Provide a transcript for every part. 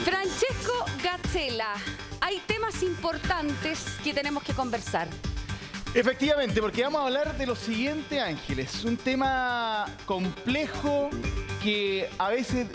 Francesco Gazzella, hay temas importantes que tenemos que conversar. Efectivamente, porque vamos a hablar de lo siguiente, Ángeles. Un tema complejo que a veces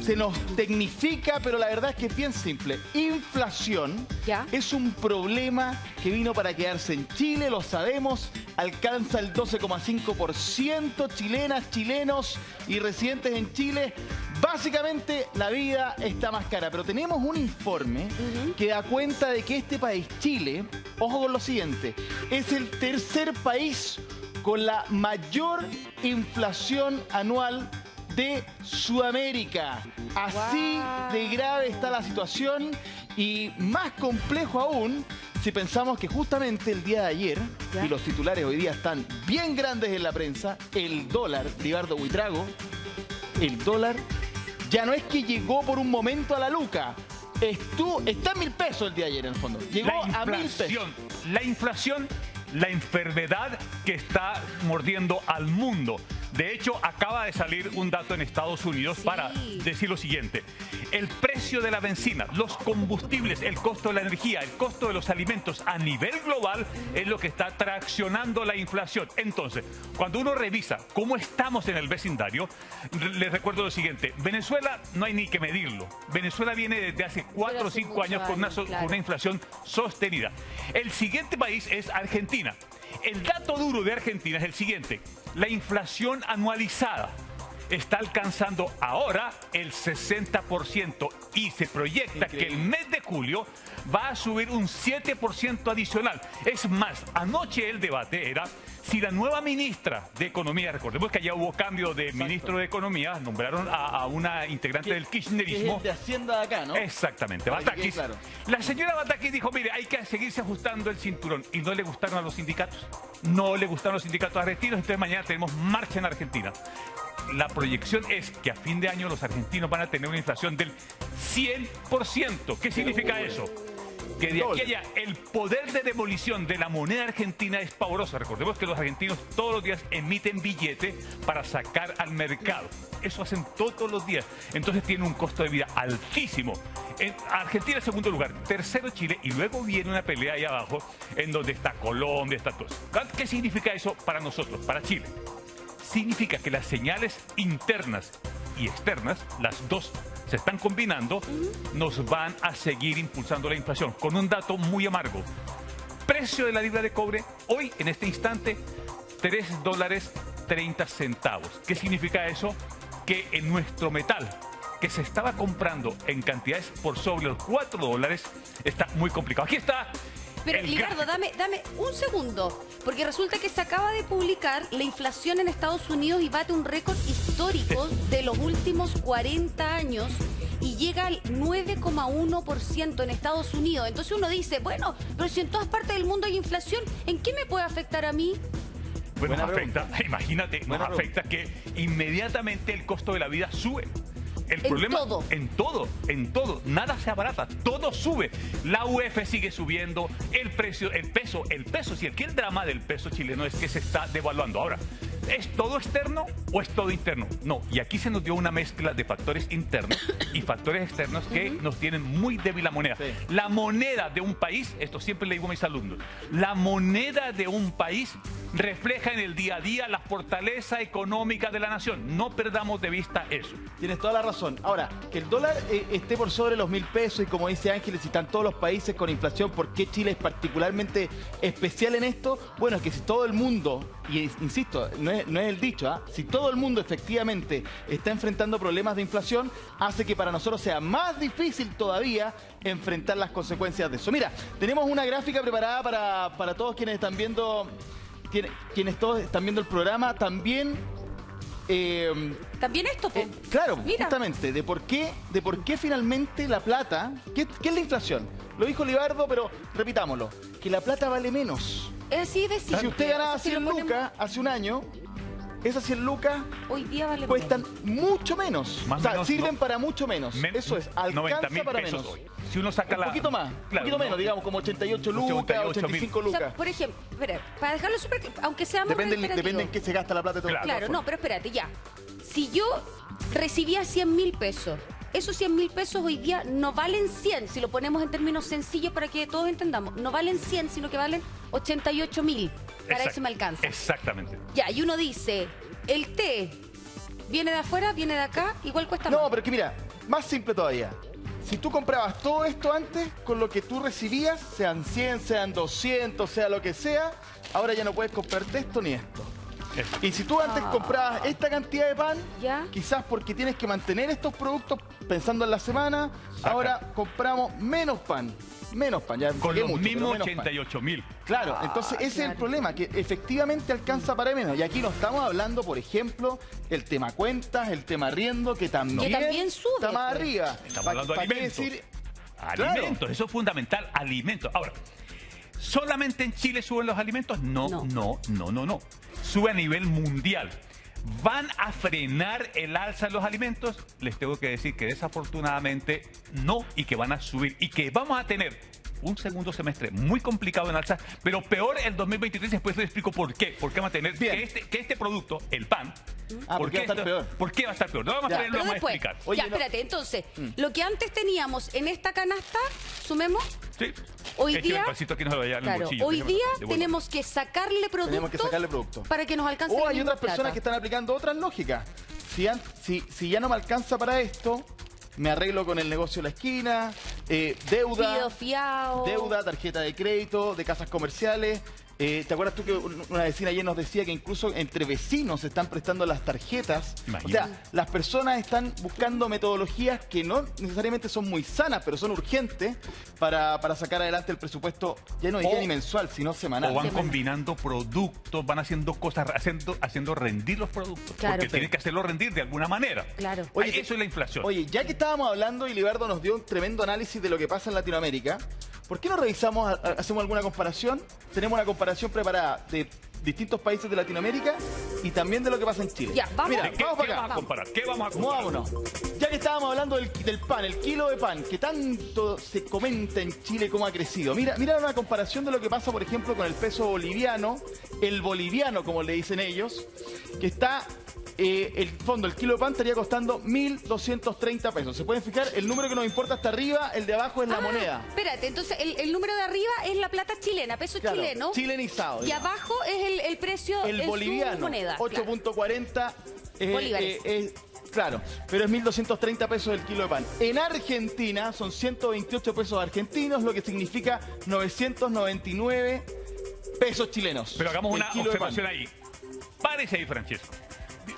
se nos tecnifica, pero la verdad es que es bien simple. Inflación es un problema que vino para quedarse en Chile, lo sabemos. Alcanza el 12,5%, chilenas, chilenos y residentes en Chile. Básicamente la vida está más cara, pero tenemos un informe que da cuenta de que este país, Chile, ojo con lo siguiente, es el tercer país con la mayor inflación anual de Sudamérica. Así de grave está la situación y más complejo aún si pensamos que justamente el día de ayer, y los titulares hoy día están bien grandes en la prensa, el dólar, Libardo Buitrago, el dólar ya no es que llegó por un momento a la luca. Está en 1.000 pesos el día de ayer en el fondo. Llegó a 1.000 pesos. La inflación, la enfermedad que está mordiendo al mundo. De hecho, acaba de salir un dato en Estados Unidos para decir lo siguiente. El precio de la benzina, los combustibles, el costo de la energía, el costo de los alimentos a nivel global es lo que está traccionando la inflación. Entonces, cuando uno revisa cómo estamos en el vecindario, les recuerdo lo siguiente. Venezuela no hay ni que medirlo. Venezuela viene desde hace 4 o 5 años con una inflación sostenida. El siguiente país es Argentina. El dato duro de Argentina es el siguiente. La inflación anualizada está alcanzando ahora el 60% y se proyecta que el mes de julio va a subir un 7% adicional. Es más, anoche el debate era si la nueva ministra de Economía, recordemos que allá hubo cambio de ministro de Economía, nombraron a una integrante del kirchnerismo. Es de Hacienda de acá, ¿no? Exactamente, Batakis. Claro. La señora Batakis dijo, mire, hay que seguirse ajustando el cinturón. Y no le gustaron a los sindicatos. No le gustaron los sindicatos argentinos, entonces mañana tenemos marcha en Argentina. La proyección es que a fin de año los argentinos van a tener una inflación del 100%. ¿Qué significa eso? Que de aquí a allá el poder de demolición de la moneda argentina es pavoroso. Recordemos que los argentinos todos los días emiten billete para sacar al mercado. Eso hacen todos los días. Entonces tiene un costo de vida altísimo. En Argentina, segundo lugar. Tercero, Chile. Y luego viene una pelea ahí abajo en donde está Colombia, está todo. ¿Qué significa eso para nosotros, para Chile? Significa que las señales internas y externas, las dos se están combinando, nos van a seguir impulsando la inflación. Con un dato muy amargo. Precio de la libra de cobre, hoy, en este instante, $3.30. ¿Qué significa eso? Que en nuestro metal, que se estaba comprando en cantidades por sobre los $4, está muy complicado. Aquí está. Pero, Libardo, dame un segundo, porque resulta que se acaba de publicar la inflación en Estados Unidos y bate un récord histórico de los últimos 40 años y llega al 9,1% en Estados Unidos. Entonces uno dice, bueno, pero si en todas partes del mundo hay inflación, ¿en qué me puede afectar a mí? Bueno, nos afecta, imagínate, nos afecta que inmediatamente el costo de la vida sube. El problema en todo, nada se abarata, todo sube. La UF sigue subiendo, el peso, si el drama del peso chileno es que se está devaluando. Ahora, ¿es todo externo o es todo interno? No, y aquí se nos dio una mezcla de factores internos y factores externos que nos tienen muy débil la moneda. La moneda de un país, esto siempre le digo a mis alumnos, la moneda de un país refleja en el día a día la fortaleza económica de la nación. No perdamos de vista eso. Tienes toda la razón. Ahora, que el dólar esté por sobre los 1.000 pesos y como dice Ángeles, si están todos los países con inflación, ¿por qué Chile es particularmente especial en esto? Bueno, es que si todo el mundo, y insisto, no es el dicho, si todo el mundo efectivamente está enfrentando problemas de inflación, hace que para nosotros sea más difícil todavía enfrentar las consecuencias de eso. Mira, tenemos una gráfica preparada para todos quienes están viendo... Quienes todos están viendo el programa, también... También esto, claro, justamente, de por qué finalmente la plata... ¿Qué es la inflación? Lo dijo Libardo, pero repitámoslo. Que la plata vale menos. Es así de simple. Si usted ganaba 100 lucas hace un año, esas 100 lucas hoy día cuestan mucho menos. Sirven para mucho menos. Eso es, alcanza para menos. Hoy. Si uno saca un poquito más, un poquito menos, digamos, como 88 lucas, 85 lucas. O sea, por ejemplo, para dejarlo súper, aunque seamos depende en qué se gasta la plata. Claro, no, pero espérate, ya. Si yo recibía 100.000 pesos esos 100.000 pesos hoy día no valen 100, si lo ponemos en términos sencillos para que todos entendamos. No valen 100, sino que valen 88.000. Para eso me alcanza. Exactamente. Ya, y uno dice, el té viene de afuera, viene de acá, igual cuesta más. No, pero que mira, más simple todavía. Si tú comprabas todo esto antes, con lo que tú recibías, sean 100, sean 200, sea lo que sea, ahora ya no puedes comprarte esto ni esto. Y si tú antes comprabas esta cantidad de pan, ¿ya? quizás porque tienes que mantener estos productos pensando en la semana, ahora compramos menos pan. Menos pan, ya con saqué los mucho, pero mismos menos pan. 88.000. Claro, entonces ese es el problema, que efectivamente alcanza para menos. Y aquí no estamos hablando, por ejemplo, el tema cuentas, el tema arriendo, que también sube, está más pues. arriba. Estamos hablando de ¿Para qué alimentos. decir? Alimentos, Claro. eso es fundamental, alimentos. Ahora, ¿solamente en Chile suben los alimentos? No. Sube a nivel mundial. ¿Van a frenar el alza de los alimentos? Les tengo que decir que desafortunadamente no, y que van a subir y que vamos a tener un segundo semestre muy complicado en alza, pero peor el 2023. Después les explico por qué. ¿Por qué va a tener que este producto, el pan, ¿por qué va a estar peor? ¿Por qué va a estar peor? No vamos a ver, lo Pero vamos a después, explicar. Oye, ya, no. espérate, entonces, lo que antes teníamos en esta canasta, sumemos, Sí. hoy Échale día, el pasito aquí, no se lo vaya en el claro, bolsillo. hoy día Devuélvalo. tenemos que sacarle productos para que nos alcance O la hay misma otras personas plata. que están aplicando otras lógicas. Si ya no me alcanza para esto, me arreglo con el negocio de la esquina, deuda. Fido, fiao. Deuda, tarjeta de crédito, de casas comerciales. ¿Te acuerdas tú que una vecina ayer nos decía que incluso entre vecinos se están prestando las tarjetas? Imagínate. O sea, las personas están buscando metodologías que no necesariamente son muy sanas, pero son urgentes para sacar adelante el presupuesto ya no diría ni mensual, sino semanal. O van Semanal. combinando productos, van haciendo cosas, haciendo rendir los productos. Claro. Porque Sí. tienen que hacerlo rendir de alguna manera. Claro. Oye, Eso es la inflación. Oye, ya que estábamos hablando y Libardo nos dio un tremendo análisis de lo que pasa en Latinoamérica, ¿por qué no revisamos, hacemos alguna comparación? Tenemos una comparación preparada de distintos países de Latinoamérica y también de lo que pasa en Chile. Ya, vamos. Mira, ¿Qué vamos para vamos acá. a comparar? ¿Qué vamos a comparar? Movámonos. Ya que estábamos hablando del pan, el kilo de pan, que tanto se comenta en Chile cómo ha crecido. Mira una comparación de lo que pasa, por ejemplo, con el peso boliviano, el boliviano, como le dicen ellos, que está, el kilo de pan estaría costando 1.230 pesos. ¿Se pueden fijar? El número que nos importa está arriba, el de abajo es la moneda. Espérate, entonces el número de arriba es la plata chilena, peso Claro, chileno. chilenizado. Y digamos. abajo es el precio El en boliviano, su moneda. 8.40 Bolívares. claro, pero es 1.230 pesos el kilo de pan. En Argentina son 128 pesos argentinos, lo que significa 999 pesos chilenos. Pero hagamos el una kilo de pan. observación ahí. Párese ahí, Francesco.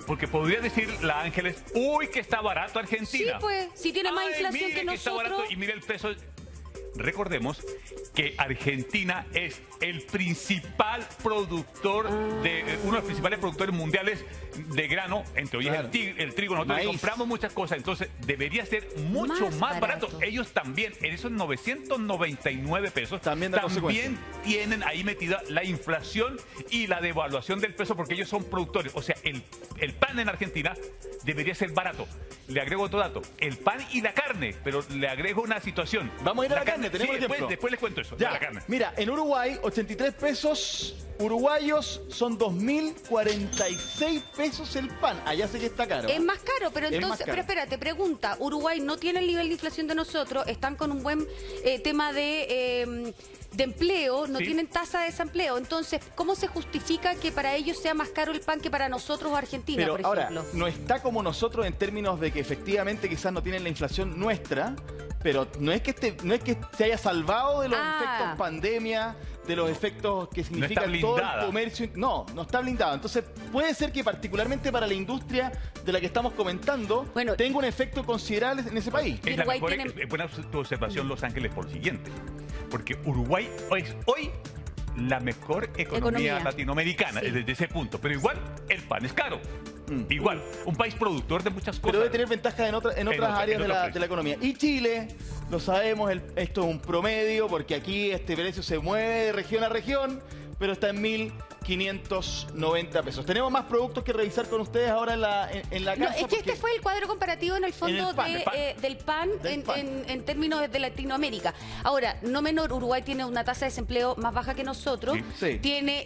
Porque podría decir la Ángeles, uy, que está barato Argentina. Sí, pues, si tiene más Ay, inflación mire que está nosotros. barato, y mire el peso. Recordemos que Argentina es el principal productor, uno de los principales productores mundiales de grano, entre ellos Claro. el trigo. Nosotros le Maíz. compramos muchas cosas, entonces debería ser mucho Más más barato. barato. Ellos también, en esos 999 pesos, También da consecuencia. tienen ahí metida la inflación y la devaluación del peso, porque ellos son productores. O sea, el pan en Argentina debería ser barato. Le agrego otro dato, el pan y la carne, pero le agrego una situación. Vamos a ir a la carne, tenemos sí, ejemplo. después les cuento eso, Ya, de la carne. mira, en Uruguay, 83 pesos uruguayos son 2.046 pesos el pan. Allá sé que está caro. Es más caro, pero Es entonces, más caro. pero espérate, pregunta, Uruguay no tiene el nivel de inflación de nosotros, están con un buen tema de empleo, no Sí. tienen tasa de desempleo, entonces, ¿cómo se justifica que para ellos sea más caro el pan que para nosotros o Argentina, Pero por ahora, ejemplo? no está como nosotros en términos de que efectivamente quizás no tienen la inflación nuestra, pero no es que se haya salvado de los efectos pandemia, de los efectos que significa está todo el blindada. comercio. No está blindado. Entonces, puede ser que particularmente para la industria de la que estamos comentando, Bueno, tenga un efecto considerable en ese país. Es la Uruguay mejor, tiene- es buena tu observación, Los Ángeles, por lo siguiente. Porque Uruguay es hoy la mejor economía latinoamericana, Sí. desde ese punto. Pero igual, el pan es caro. Igual, un país productor de muchas cosas. Pero debe tener ventajas en otras áreas de otro la precio. economía. Y Chile, lo sabemos, esto es un promedio, porque aquí este precio se mueve de región a región, pero está en 590 pesos. Tenemos más productos que revisar con ustedes ahora en la casa. No, es que este fue el cuadro comparativo en el fondo del pan en términos de Latinoamérica. Ahora, no menor, Uruguay tiene una tasa de desempleo más baja que nosotros. Sí. Tiene,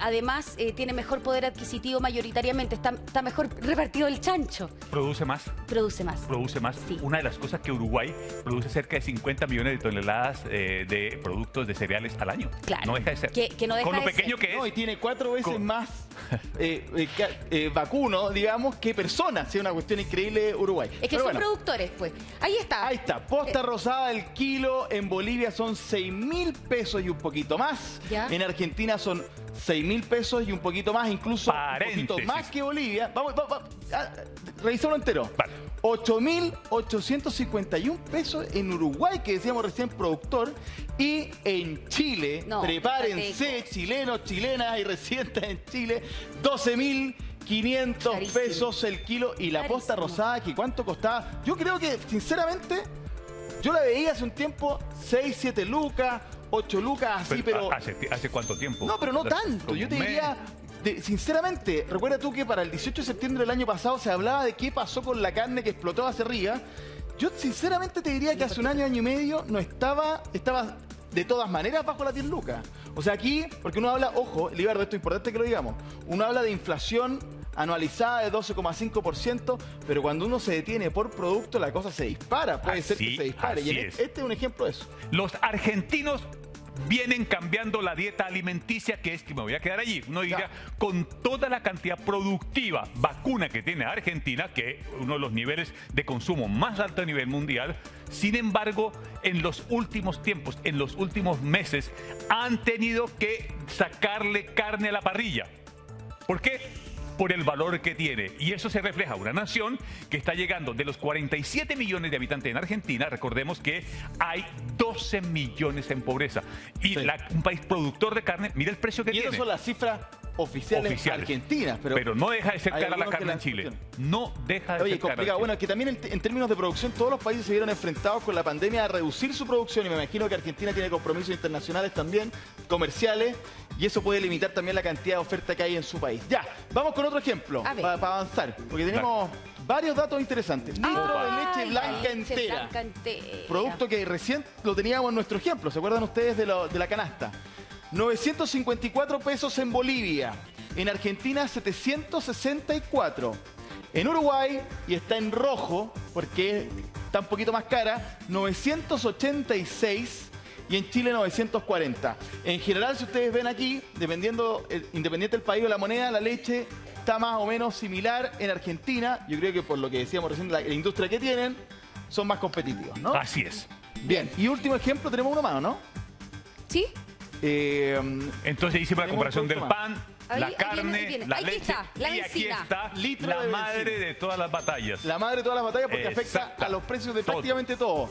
además, tiene mejor poder adquisitivo mayoritariamente. Está mejor repartido el chancho. ¿Produce más? Produce más. Produce más. Sí. Una de las cosas que Uruguay produce cerca de 50 millones de toneladas de productos de cereales al año. Claro. No deja de ser. Que no deja Con lo de pequeño ser. que es. No, y tiene 4 veces más vacuno, digamos, que personas. Es una cuestión increíble Uruguay. Es que Pero son bueno, productores, pues. Ahí está. ahí está. Posta rosada, el kilo en Bolivia son 6.000 pesos y un poquito más. ¿Ya? En Argentina son 6.000 pesos y un poquito más, incluso un Paréntesis. poquito más que Bolivia. Vamos, revisémoslo entero. Vale. 8.851 pesos en Uruguay, que decíamos recién productor, y en Chile, No, prepárense, patético. chilenos, chilenas y residentes en Chile, 12.500 Carísimo. pesos el kilo, y la posta Carísimo. rosada, que ¿cuánto costaba? Yo creo que, sinceramente, yo la veía hace un tiempo, 6, 7 lucas, 8 lucas, así, pero... ¿Hace cuánto tiempo? No, pero no tanto. Como Yo te un mes. diría, sinceramente, recuerda tú que para el 18 de septiembre del año pasado se hablaba de qué pasó con la carne que explotó hacia arriba. Yo sinceramente te diría que hace un año y medio no estaba de todas maneras bajo las 10 lucas. O sea, aquí, porque uno habla, ojo, Libardo, esto es importante que lo digamos, uno habla de inflación anualizada de 12,5%, pero cuando uno se detiene por producto, la cosa se dispara. Puede ser que se dispare. Y así es. este es un ejemplo de eso. Los argentinos vienen cambiando la dieta alimenticia, que es que me voy a quedar allí. Uno diría, con toda la cantidad productiva vacuna que tiene Argentina, que es uno de los niveles de consumo más alto a nivel mundial, sin embargo, en los últimos tiempos, en los últimos meses, han tenido que sacarle carne a la parrilla. ¿Por qué? Por el valor que tiene. Y eso se refleja en una nación que está llegando de los 47 millones de habitantes en Argentina. Recordemos que hay 12 millones en pobreza. Y Sí. un país productor de carne, mira el precio que Y tiene. esas son las cifras oficiales argentinas. Pero no deja de ser hay cara la algunos que carne en las Chile. cuestionan. No deja de Oye, ser cara. complicado. Bueno, es que también en términos de producción, todos los países se vieron enfrentados con la pandemia a reducir su producción, y me imagino que Argentina tiene compromisos internacionales también, comerciales, y eso puede limitar también la cantidad de oferta que hay en su país. Ya, vamos con otro ejemplo, A ver. para avanzar, porque tenemos varios datos interesantes. Litro de leche Ay, blanca la leche entera. blanca entera. Producto que recién lo teníamos en nuestro ejemplo, ¿se acuerdan ustedes de la canasta? 954 pesos en Bolivia, en Argentina 764, en Uruguay, y está en rojo porque está un poquito más cara, 986, y en Chile 940. En general, si ustedes ven aquí, independiente del país o la moneda, la leche está más o menos similar en Argentina. Yo creo que por lo que decíamos recién, la industria que tienen, son más competitivos, ¿no? Así es. Bien, y último ejemplo, tenemos uno más, ¿no? ¿Sí? Entonces hicimos la Tenemos comparación un del producto pan, Ahí- la ahí carne, viene. la Aquí leche, está, la y aquí bencina. está Litro la de madre bencina. de todas las batallas. La madre de todas las batallas, porque afecta Exacto. a los precios de Todo. prácticamente todo.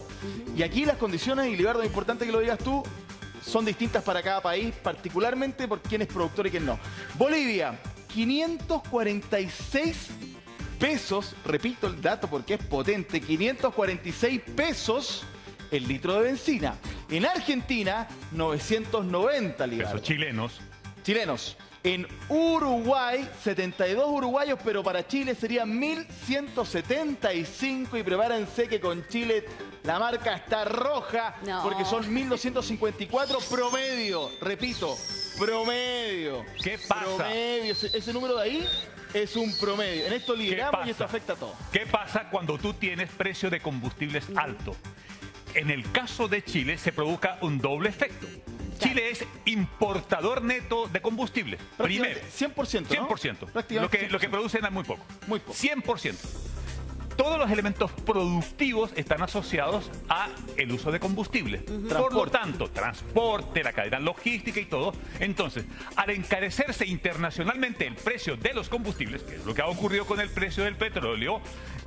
Y aquí las condiciones, y Libardo, es importante que lo digas tú, son distintas para cada país, particularmente por quién es productor y quién no. Bolivia, 546 pesos, repito el dato porque es potente, 546 pesos el litro de bencina. En Argentina, 990, Libardo. Pesos chilenos. Chilenos. En Uruguay, 72 uruguayos, pero para Chile serían 1.175. Y prepárense que con Chile la marca está roja, No. porque son 1.254 promedio. Repito, promedio. ¿Qué pasa? Promedio. Ese número de ahí es un promedio. En esto lideramos pasa? y esto afecta a todo. ¿Qué pasa cuando tú tienes precio de combustibles alto? En el caso de Chile se provoca un doble efecto. Chile es importador neto de combustible. Primero. Prácticamente 100%, ¿no? 100%. Prácticamente Lo que producen es muy poco. Muy poco. 100%. Todos los elementos productivos están asociados a el uso de combustible. Por lo Transporte. tanto, transporte, la cadena logística y todo. Entonces, al encarecerse internacionalmente el precio de los combustibles, que es lo que ha ocurrido con el precio del petróleo,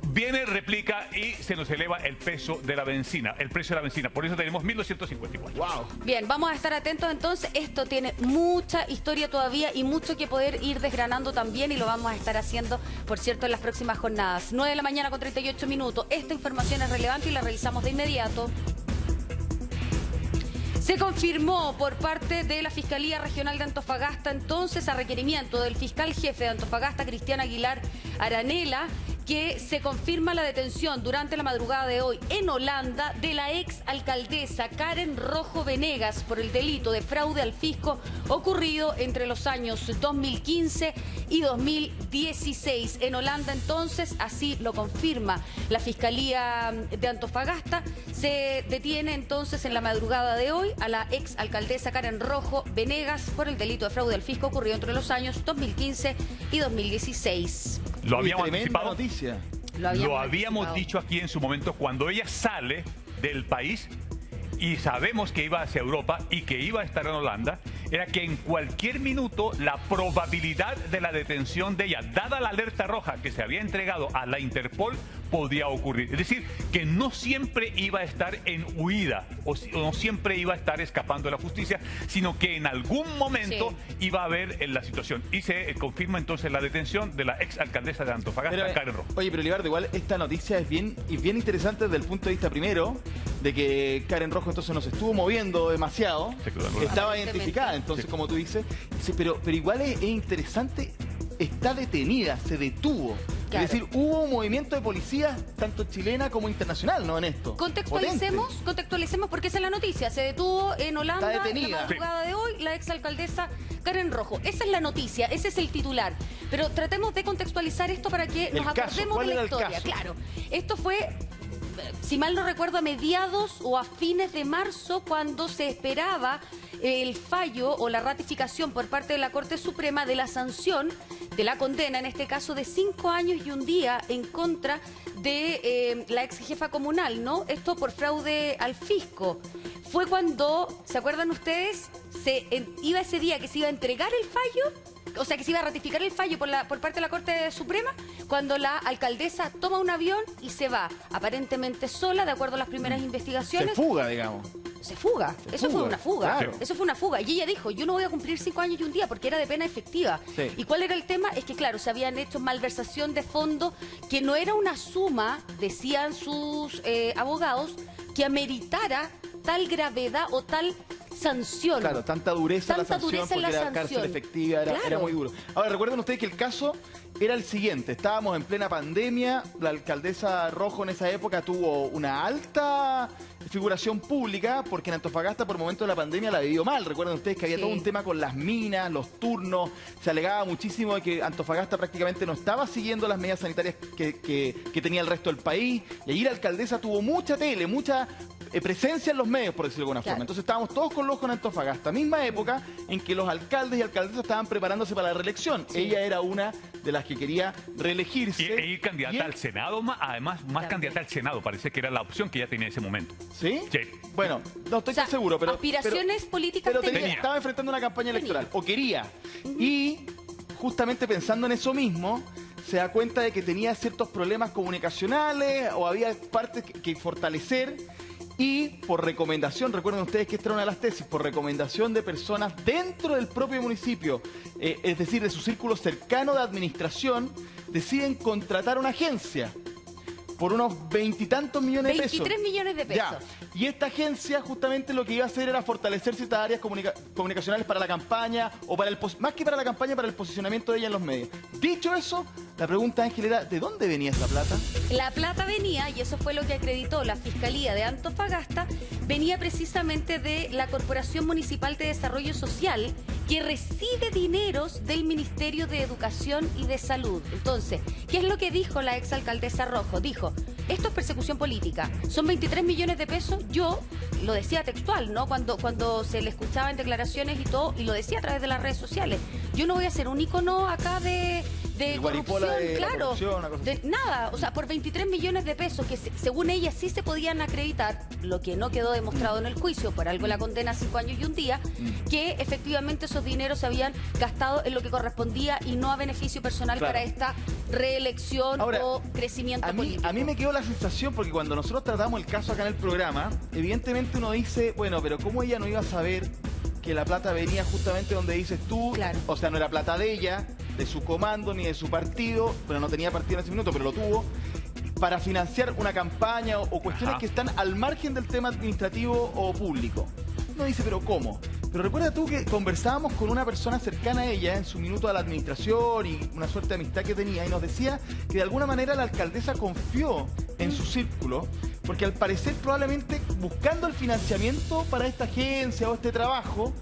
viene, replica y se nos eleva el peso de la benzina. El precio de la benzina. Por eso tenemos 1.254. ¡Wow! Bien, vamos a estar atentos entonces. Esto tiene mucha historia todavía y mucho que poder ir desgranando también, y lo vamos a estar haciendo, por cierto, en las próximas jornadas. 9 de la mañana con 38 minutos. Esta información es relevante y la revisamos de inmediato. Se confirmó por parte de la Fiscalía Regional de Antofagasta, entonces, a requerimiento del fiscal jefe de Antofagasta, Cristian Aguilar Aranela, que se confirma la detención durante la madrugada de hoy en Holanda de la ex alcaldesa Karen Rojo Venegas por el delito de fraude al fisco ocurrido entre los años 2015 y 2016. En Holanda, entonces, así lo confirma la Fiscalía de Antofagasta. Se detiene entonces en la madrugada de hoy a la ex alcaldesa Karen Rojo Venegas por el delito de fraude al fisco ocurrido entre los años 2015 y 2016. Lo habíamos Tremenda anticipado. noticia. Lo habíamos dicho aquí en su momento cuando ella sale del país y sabemos que iba hacia Europa y que iba a estar en Holanda, era que en cualquier minuto la probabilidad de la detención de ella, dada la alerta roja que se había entregado a la Interpol, podía ocurrir. Es decir, que no siempre iba a estar en huida o no siempre iba a estar escapando de la justicia, sino que en algún momento iba a haber en la situación. Y se confirma entonces la detención de la ex alcaldesa de Antofagasta, Karen Rojo. Oye, pero Libardo, igual esta noticia es bien interesante desde el punto de vista primero, de que Karen Rojo entonces no se estuvo moviendo demasiado, estaba identificada, entonces como tú dices, pero igual es interesante, está detenida, se detuvo. Claro. Es decir, hubo un movimiento de policías, tanto chilena como internacional, ¿no? En esto. Contextualicemos porque esa es la noticia. Se detuvo en Holanda en la madrugada de hoy la exalcaldesa Karen Rojo. Esa es la noticia, ese es el titular. Pero tratemos de contextualizar esto para que nos acordemos de la historia. Claro, esto fue, si mal no recuerdo, a mediados o a fines de marzo, cuando se esperaba el fallo o la ratificación por parte de la Corte Suprema de la sanción, de la condena, en este caso de 5 años y un día en contra de la ex jefa comunal, ¿no? Esto por fraude al fisco. Fue cuando, ¿se acuerdan ustedes? Iba ese día que se iba a entregar el fallo, o sea, que se iba a ratificar el fallo por parte de la Corte Suprema, cuando la alcaldesa toma un avión y se va, aparentemente sola, de acuerdo a las primeras investigaciones. Se fuga, digamos. Se fuga. Eso fue una fuga. Claro. Eso fue una fuga. Y ella dijo, yo no voy a cumplir 5 años y un día, porque era de pena efectiva. Sí. ¿Y cuál era el tema? Es que, claro, se habían hecho malversación de fondos, que no era una suma, decían sus abogados, que ameritara tal gravedad o tal sanción. Claro, tanta dureza la sanción, porque era cárcel efectiva, era muy duro. Ahora, recuerden ustedes que el caso era el siguiente. Estábamos en plena pandemia, la alcaldesa Rojo en esa época tuvo una alta figuración pública, porque en Antofagasta por momentos de la pandemia la vivió mal. Recuerden ustedes que había todo un tema con las minas, los turnos, se alegaba muchísimo de que Antofagasta prácticamente no estaba siguiendo las medidas sanitarias que tenía el resto del país, y allí la alcaldesa tuvo mucha tele, mucha presencia en los medios, por decirlo de alguna forma. Entonces estábamos todos con los ojos en Antofagasta, misma época en que los alcaldes y alcaldesas estaban preparándose para la reelección. Ella era una de las que quería reelegirse. Y ir candidata al Senado, además, más candidata al Senado, parece que era la opción que ella tenía en ese momento. ¿Sí? Sí. Bueno, no estoy tan seguro, pero aspiraciones políticas tenía. Estaba enfrentando una campaña electoral, o quería. Y justamente pensando en eso mismo, se da cuenta de que tenía ciertos problemas comunicacionales o había partes que fortalecer. Y por recomendación, recuerden ustedes que esta era una de las tesis, por recomendación de personas dentro del propio municipio, es decir, de su círculo cercano de administración, deciden contratar una agencia por unos 20 y tantos millones de pesos. 23 millones de pesos. Ya. Y esta agencia justamente lo que iba a hacer era fortalecer ciertas áreas comunicacionales para la campaña, o para más que para la campaña, para el posicionamiento de ella en los medios. Dicho eso, la pregunta, Ángel, era ¿de dónde venía esa plata? La plata venía, y eso fue lo que acreditó la Fiscalía de Antofagasta, venía precisamente de la Corporación Municipal de Desarrollo Social, que recibe dineros del Ministerio de Educación y de Salud. Entonces, ¿qué es lo que dijo la exalcaldesa Rojo? Dijo, esto es persecución política, son 23 millones de pesos, yo lo decía textual, ¿no? Cuando se le escuchaba en declaraciones y todo, y lo decía a través de las redes sociales, yo no voy a ser un ícono acá de corrupción, claro, de nada, o sea, por 23 millones de pesos que según ella sí se podían acreditar, lo que no quedó demostrado en el juicio, por algo la condena a 5 años y un día, que efectivamente esos dineros se habían gastado en lo que correspondía y no a beneficio personal para esta reelección o crecimiento político. A mí me quedó la sensación, porque cuando nosotros tratamos el caso acá en el programa, evidentemente uno dice, bueno, pero ¿cómo ella no iba a saber que la plata venía justamente donde dices tú? Claro. O sea, no era plata de ella, de su comando, ni de su partido, pero no tenía partido en ese minuto, pero lo tuvo, para financiar una campaña o cuestiones que están al margen del tema administrativo o público. uno dice, ¿pero cómo? Pero recuerda tú que conversábamos con una persona cercana a ella en su minuto a la administración y una suerte de amistad que tenía, y nos decía que de alguna manera la alcaldesa confió en su círculo, porque al parecer probablemente buscando el financiamiento para esta agencia o este trabajo,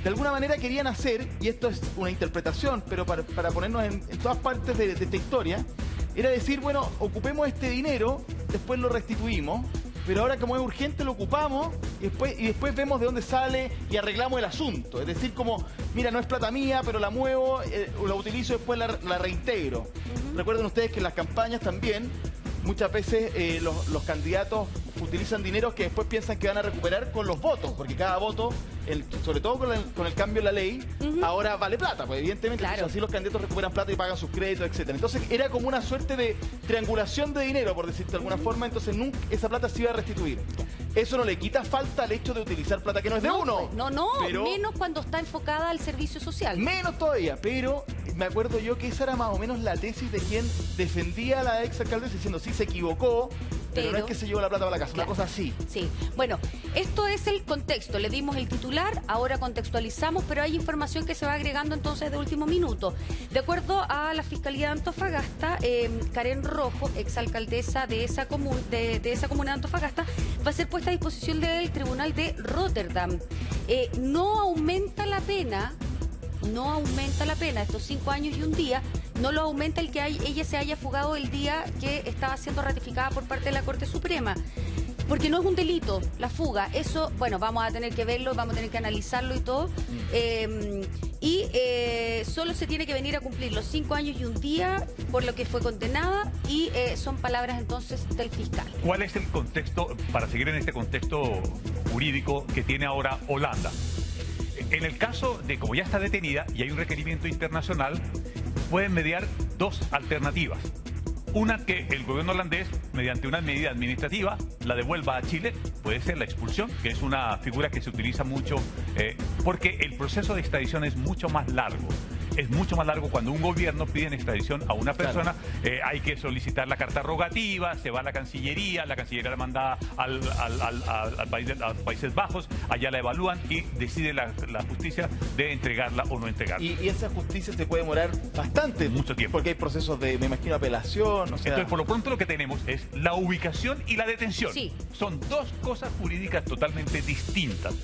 de alguna manera querían hacer, y esto es una interpretación, pero para ponernos en todas partes de esta historia, era decir, bueno, ocupemos este dinero, después lo restituimos, pero ahora como es urgente lo ocupamos y después vemos de dónde sale y arreglamos el asunto. Es decir, como, mira, no es plata mía, pero la muevo, la utilizo y después la reintegro. Recuerden ustedes que en las campañas también, muchas veces los candidatos utilizan dinero que después piensan que van a recuperar con los votos, porque cada voto, sobre todo con el cambio en la ley, ahora vale plata, pues evidentemente, claro. Así los candidatos recuperan plata y pagan sus créditos, etcétera. Entonces era como una suerte de triangulación de dinero, por decirte de alguna forma, entonces nunca esa plata se iba a restituir. Eso no le quita falta al hecho de utilizar plata que no es de uno. Pues, no, menos cuando está enfocada al servicio social. Menos todavía, pero me acuerdo yo que esa era más o menos la tesis de quien defendía a la ex alcaldesa diciendo, sí, se equivocó, pero no es que se llevó la plata para la casa, claro. Una cosa así. Sí, bueno, esto es el contexto, le dimos el titular, ahora contextualizamos, pero hay información que se va agregando entonces de último minuto. De acuerdo a la Fiscalía de Antofagasta, Karen Rojo, exalcaldesa de esa comuna de Antofagasta, va a ser puesta a disposición del Tribunal de Rotterdam. No aumenta la pena, estos 5 años y un día, no lo aumenta el que ella se haya fugado el día que estaba siendo ratificada por parte de la Corte Suprema. Porque no es un delito la fuga. Eso, bueno, vamos a tener que verlo, vamos a tener que analizarlo y todo. Solo se tiene que venir a cumplir los 5 años y un día por lo que fue condenada y son palabras entonces del fiscal. ¿Cuál es el contexto, para seguir en este contexto jurídico que tiene ahora Holanda? En el caso de como ya está detenida y hay un requerimiento internacional, pueden mediar dos alternativas. Una, que el gobierno holandés, mediante una medida administrativa, la devuelva a Chile. Puede ser la expulsión, que es una figura que se utiliza mucho, porque el proceso de extradición es mucho más largo. Es mucho más largo cuando un gobierno pide en extradición a una persona. Claro. Hay que solicitar la carta rogativa, se va a la Cancillería la manda a Países Bajos, allá la evalúan y decide la justicia de entregarla o no entregarla. Y esa justicia se puede demorar bastante. Mucho tiempo. Porque hay procesos de, me imagino, apelación. O sea... Entonces, por lo pronto lo que tenemos es la ubicación y la detención. Sí. Son dos cosas jurídicas totalmente distintas.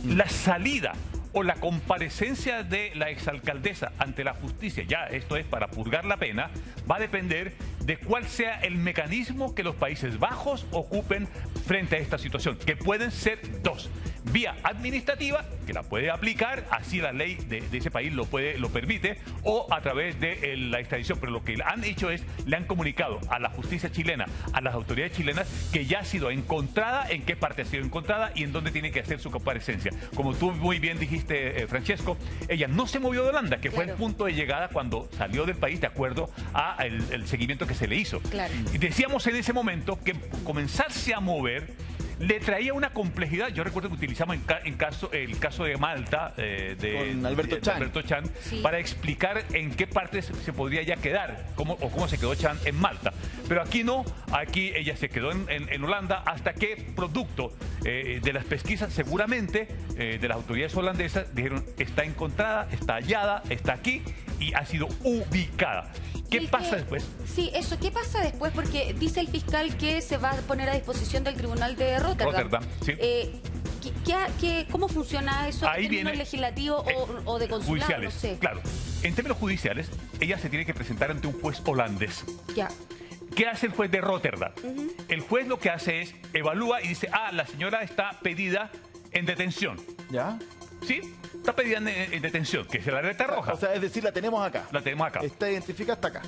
La salida o la comparecencia de la exalcaldesa ante la justicia, ya esto es para purgar la pena, va a depender de cuál sea el mecanismo que los Países Bajos ocupen frente a esta situación, que pueden ser dos. Vía administrativa, que la puede aplicar, así la ley de ese país lo permite, o a través de la extradición. Pero lo que han hecho es, le han comunicado a la justicia chilena, a las autoridades chilenas, que ya ha sido encontrada, en qué parte ha sido encontrada y en dónde tiene que hacer su comparecencia. Como tú muy bien dijiste, Francesco, ella no se movió de Holanda, que fue el punto de llegada cuando salió del país, de acuerdo a el seguimiento que se le hizo. Claro. Y decíamos en ese momento que comenzarse a mover le traía una complejidad. Yo recuerdo que utilizamos el caso de Malta, con Alberto Chan, sí, para explicar en qué partes se podría ya quedar, cómo se quedó Chan en Malta. Pero aquí no, aquí ella se quedó en Holanda hasta que, producto de las pesquisas, seguramente, de las autoridades holandesas, dijeron, está encontrada, está hallada, está aquí y ha sido ubicada. ¿Qué pasa después? Sí, eso, ¿qué pasa después? Porque dice el fiscal que se va a poner a disposición del Tribunal de Rotterdam. Sí. ¿Cómo funciona eso? Ahí ¿En términos legislativos o de consulado? Judiciales, no sé. Claro. En términos judiciales, ella se tiene que presentar ante un juez holandés. Ya. ¿Qué hace el juez de Rotterdam? El juez lo que hace es evalúa y dice, la señora está pedida en detención. ¿Ya? ¿Sí? Está pedida en detención, que es la alerta roja. O sea, es decir, la tenemos acá. La tenemos acá. Está identificada hasta acá.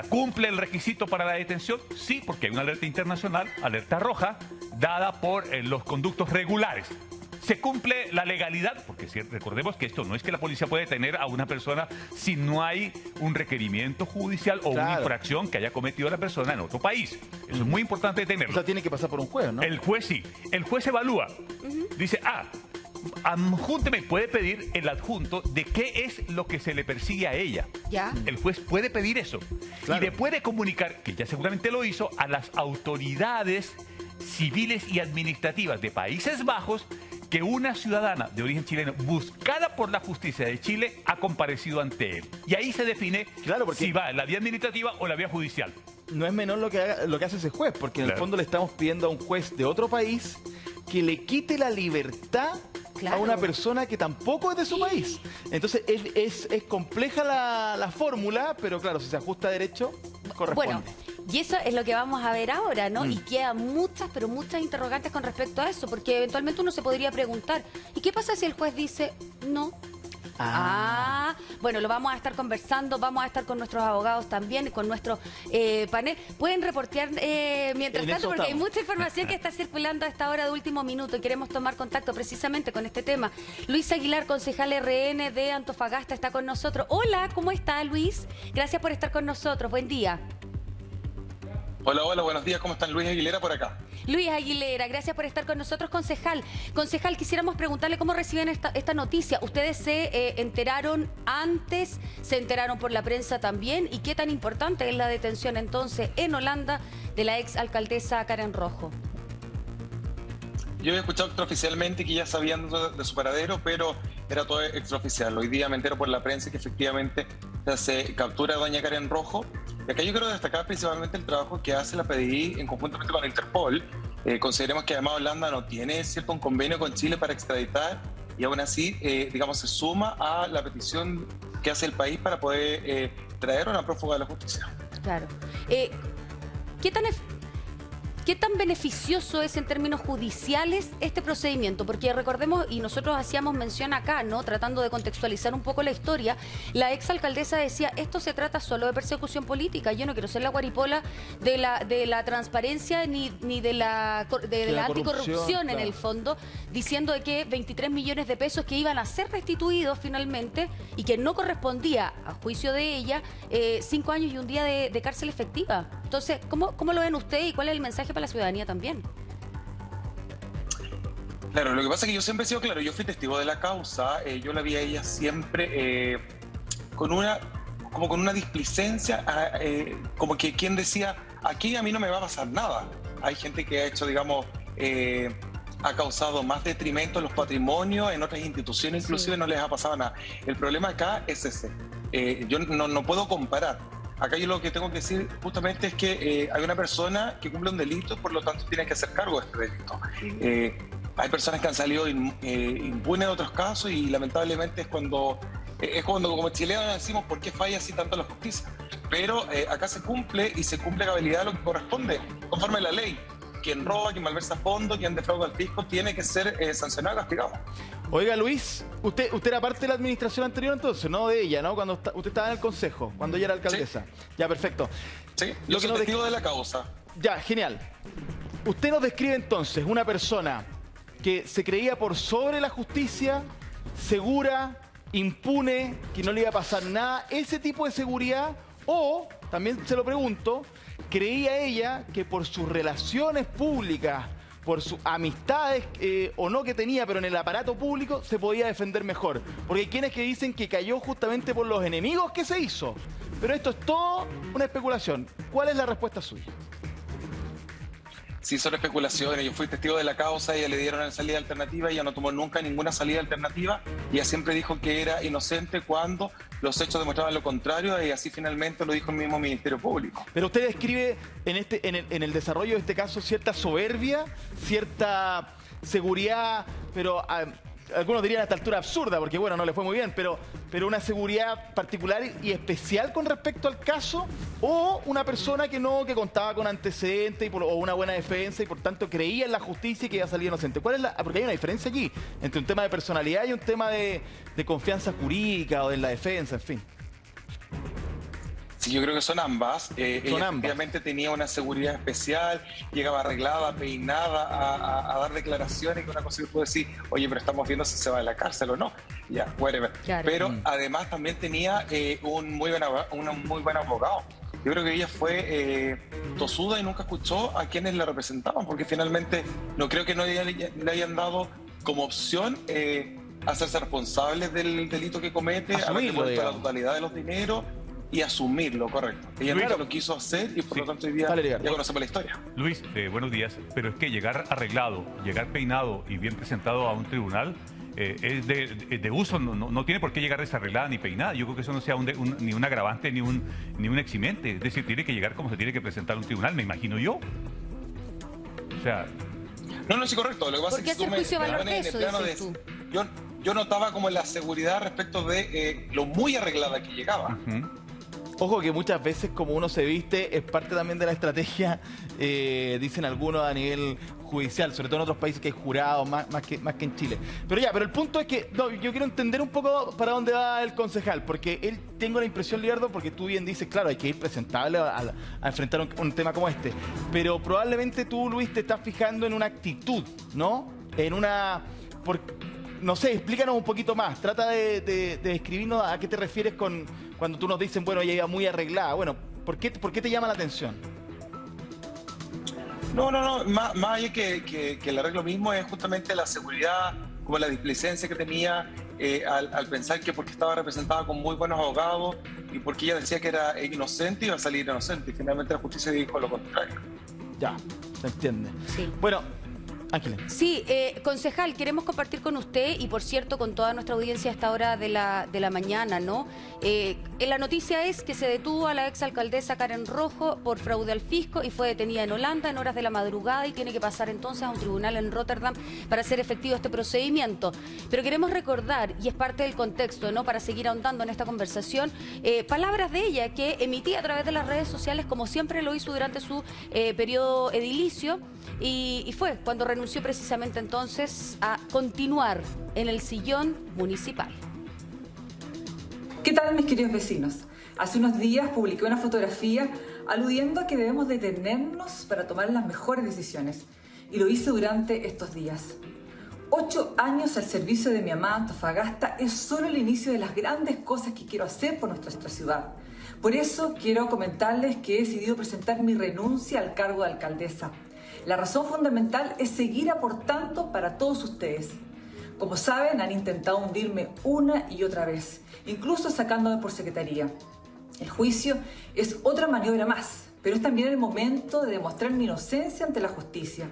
¿Cumple el requisito para la detención? Sí, porque hay una alerta internacional, alerta roja, dada por los conductos regulares. Se cumple la legalidad, porque recordemos que esto no es que la policía puede detener a una persona si no hay un requerimiento judicial o una infracción que haya cometido la persona en otro país. Eso es muy importante detenerlo. O sea, tiene que pasar por un juez, ¿no? El juez sí. El juez evalúa. Dice, adjúnteme, puede pedir el adjunto de qué es lo que se le persigue a ella. ¿Ya? El juez puede pedir eso. Claro. Y le puede comunicar, que ya seguramente lo hizo, a las autoridades civiles y administrativas de Países Bajos que una ciudadana de origen chileno buscada por la justicia de Chile ha comparecido ante él. Y ahí se define si va en la vía administrativa o la vía judicial. No es menor lo que hace ese juez, porque en el fondo le estamos pidiendo a un juez de otro país que le quite la libertad a una persona que tampoco es de su país. Entonces es compleja la fórmula, pero claro, si se ajusta a derecho, corresponde. Bueno, y eso es lo que vamos a ver ahora, ¿no? Y quedan muchas, pero muchas interrogantes con respecto a eso, porque eventualmente uno se podría preguntar, ¿y qué pasa si el juez dice no? Bueno, lo vamos a estar conversando, vamos a estar con nuestros abogados también, con nuestro panel. Pueden reportear mientras tanto, porque hay mucha información que está circulando a esta hora de último minuto y queremos tomar contacto precisamente con este tema. Luis Aguilar, concejal RN de Antofagasta, está con nosotros. Hola, ¿cómo está, Luis? Gracias por estar con nosotros, buen día. Hola, hola, buenos días, ¿cómo están? Luis Aguilera por acá. Luis Aguilera, gracias por estar con nosotros, concejal. Concejal, quisiéramos preguntarle cómo reciben esta noticia. ¿Ustedes se enteraron antes? ¿Se enteraron por la prensa también? ¿Y qué tan importante es la detención entonces en Holanda de la ex alcaldesa Karen Rojo? Yo había escuchado extraoficialmente que ya sabían de su paradero, pero era todo extraoficial. Hoy día me entero por la prensa que efectivamente se captura a doña Karen Rojo. Y acá yo quiero destacar principalmente el trabajo que hace la PDI en conjuntamente con Interpol. Consideremos que además Holanda no tiene un convenio con Chile para extraditar y aún así, digamos, se suma a la petición que hace el país para poder traer a una prófuga de la justicia. Claro. ¿Qué tan beneficioso es en términos judiciales este procedimiento? Porque recordemos, y nosotros hacíamos mención acá, ¿no? Tratando de contextualizar un poco la historia, la exalcaldesa decía, esto se trata solo de persecución política, yo no quiero ser la guaripola de la transparencia ni de la anticorrupción en el fondo, diciendo de que 23 millones de pesos que iban a ser restituidos finalmente y que no correspondía, a juicio de ella, 5 años y un día de cárcel efectiva. Entonces, ¿cómo lo ven ustedes y cuál es el mensaje para la ciudadanía también? Claro, lo que pasa es que yo siempre he sido claro, yo fui testigo de la causa, yo la vi a ella siempre con una displicencia, como que quien decía, aquí a mí no me va a pasar nada. Hay gente que ha hecho, digamos, ha causado más detrimento en los patrimonios, en otras instituciones inclusive no les ha pasado nada. El problema acá es ese, yo no puedo comparar. Acá yo lo que tengo que decir justamente es que hay una persona que cumple un delito, por lo tanto tiene que hacer cargo de este delito. Hay personas que han salido impunes de otros casos y lamentablemente es cuando como chilenos decimos ¿por qué falla así tanto la justicia? Pero acá se cumple y se cumple a cabalidad lo que corresponde, conforme a la ley. Quien roba, quien malversa fondos, quien defrauda al fisco tiene que ser sancionado y castigado. Oiga, Luis, usted era parte de la administración anterior entonces, no de ella, ¿no? Cuando usted estaba en el consejo, cuando ella era alcaldesa. Sí. Ya, perfecto. Sí, yo soy testigo de la causa. Ya, genial. Usted nos describe entonces una persona que se creía por sobre la justicia, segura, impune, que no le iba a pasar nada, ese tipo de seguridad, o, también se lo pregunto, creía ella que por sus relaciones públicas, por sus amistades o no que tenía, pero en el aparato público se podía defender mejor. Porque hay quienes que dicen que cayó justamente por los enemigos que se hizo. Pero esto es todo una especulación. ¿Cuál es la respuesta suya? Sí, son especulaciones. Yo fui testigo de la causa, ella le dieron la salida alternativa, ella no tomó nunca ninguna salida alternativa. Ella siempre dijo que era inocente cuando los hechos demostraban lo contrario y así finalmente lo dijo el mismo Ministerio Público. Pero usted describe en el desarrollo de este caso cierta soberbia, cierta seguridad, pero algunos dirían a esta altura absurda, porque bueno, no le fue muy bien, pero una seguridad particular y especial con respecto al caso, o una persona que contaba con antecedentes o una buena defensa y por tanto creía en la justicia y que iba a salir inocente. Porque hay una diferencia aquí entre un tema de personalidad y un tema de confianza jurídica o de la defensa, en fin. Sí, yo creo que son ambas. Ella obviamente tenía una seguridad especial, llegaba arreglada, peinada, a dar declaraciones, que una cosa que puedo decir, oye, pero estamos viendo si se va a la cárcel o no. Ya, whatever. Claro. Pero además también tenía un muy buen abogado. Yo creo que ella fue tosuda y nunca escuchó a quienes la representaban, porque finalmente no creo que no le hayan dado como opción hacerse responsables del delito que comete, haber devuelto la totalidad de los dineros. y asumirlo, correcto. Ella Claro. nunca lo quiso hacer y por Sí. lo tanto hoy día Dale, Edgar. ya conocemos la historia. Luis, buenos días. Pero es que llegar arreglado, llegar peinado y bien presentado a un tribunal es de uso, no tiene por qué llegar desarreglada ni peinada. Yo creo que eso no sea ni un agravante ni un eximente. Es decir, tiene que llegar como se tiene que presentar a un tribunal, me imagino yo. O sea, No, sí, correcto. Lo que pasa ¿Por es qué que si hacer tú juicio de me valor pones de en eso, el plano dices tú? yo notaba como la seguridad respecto de lo muy arreglada que llegaba. Ojo que muchas veces como uno se viste es parte también de la estrategia, dicen algunos a nivel judicial, sobre todo en otros países que hay jurados más que en Chile. Pero el punto es que yo quiero entender un poco para dónde va el concejal, porque él, tengo la impresión, Liardo, porque tú bien dices, claro, hay que ir presentable a enfrentar un tema como este, pero probablemente tú, Luis, te estás fijando en una actitud, ¿no? No sé, explícanos un poquito más. Trata de describirnos a qué te refieres cuando tú nos dicen, bueno, ella iba muy arreglada. Bueno, ¿por qué te llama la atención? No, más allá que el arreglo mismo es justamente la seguridad, como la displicencia que tenía al pensar que porque estaba representada con muy buenos abogados y porque ella decía que era inocente, iba a salir inocente. Y finalmente la justicia dijo lo contrario. Ya, se entiende. Sí. Bueno, Ángeles. Sí, concejal, queremos compartir con usted y, por cierto, con toda nuestra audiencia a esta hora de la mañana, ¿no? La noticia es que se detuvo a la exalcaldesa Karen Rojo por fraude al fisco y fue detenida en Holanda en horas de la madrugada y tiene que pasar entonces a un tribunal en Rotterdam para hacer efectivo este procedimiento. Pero queremos recordar, y es parte del contexto, ¿no?, para seguir ahondando en esta conversación, palabras de ella que emitía a través de las redes sociales, como siempre lo hizo durante su periodo edilicio, y fue cuando renunció precisamente entonces a continuar en el sillón municipal. ¿Qué tal, mis queridos vecinos? Hace unos días publiqué una fotografía aludiendo a que debemos detenernos para tomar las mejores decisiones. Y lo hice durante estos días. 8 años al servicio de mi amada Antofagasta es solo el inicio de las grandes cosas que quiero hacer por nuestra ciudad. Por eso quiero comentarles que he decidido presentar mi renuncia al cargo de alcaldesa. La razón fundamental es seguir aportando para todos ustedes. Como saben, han intentado hundirme una y otra vez, incluso sacándome por secretaría. El juicio es otra maniobra más, pero es también el momento de demostrar mi inocencia ante la justicia.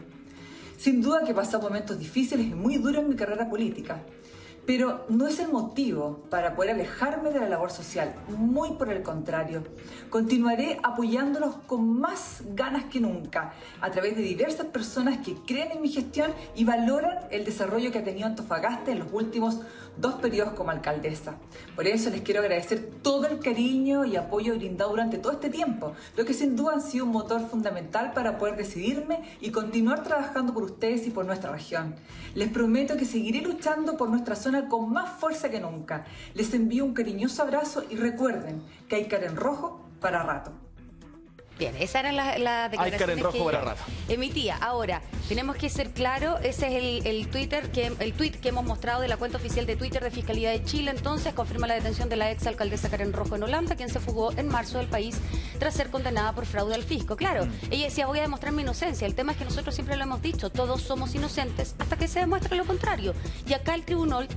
Sin duda que he pasado momentos difíciles y muy duros en mi carrera política, pero no es el motivo para poder alejarme de la labor social, muy por el contrario. Continuaré apoyándolos con más ganas que nunca, a través de diversas personas que creen en mi gestión y valoran el desarrollo que ha tenido Antofagasta en los últimos 2 periodos como alcaldesa. Por eso les quiero agradecer todo el cariño y apoyo brindado durante todo este tiempo, lo que sin duda han sido un motor fundamental para poder decidirme y continuar trabajando por ustedes y por nuestra región. Les prometo que seguiré luchando por nuestra zona con más fuerza que nunca. Les envío un cariñoso abrazo y recuerden que hay Karen Rojo para rato. Bien, esas eran las declaraciones Karen Rojo que para ella rato. emitía. Ahora, tenemos que ser claros, ese es el tweet que hemos mostrado de la cuenta oficial de Twitter de Fiscalía de Chile. Entonces, confirma la detención de la ex alcaldesa Karen Rojo en Holanda, quien se fugó en marzo del país tras ser condenada por fraude al fisco. Claro, ella decía, voy a demostrar mi inocencia. El tema es que nosotros siempre lo hemos dicho, todos somos inocentes hasta que se demuestre lo contrario. Y acá el tribunal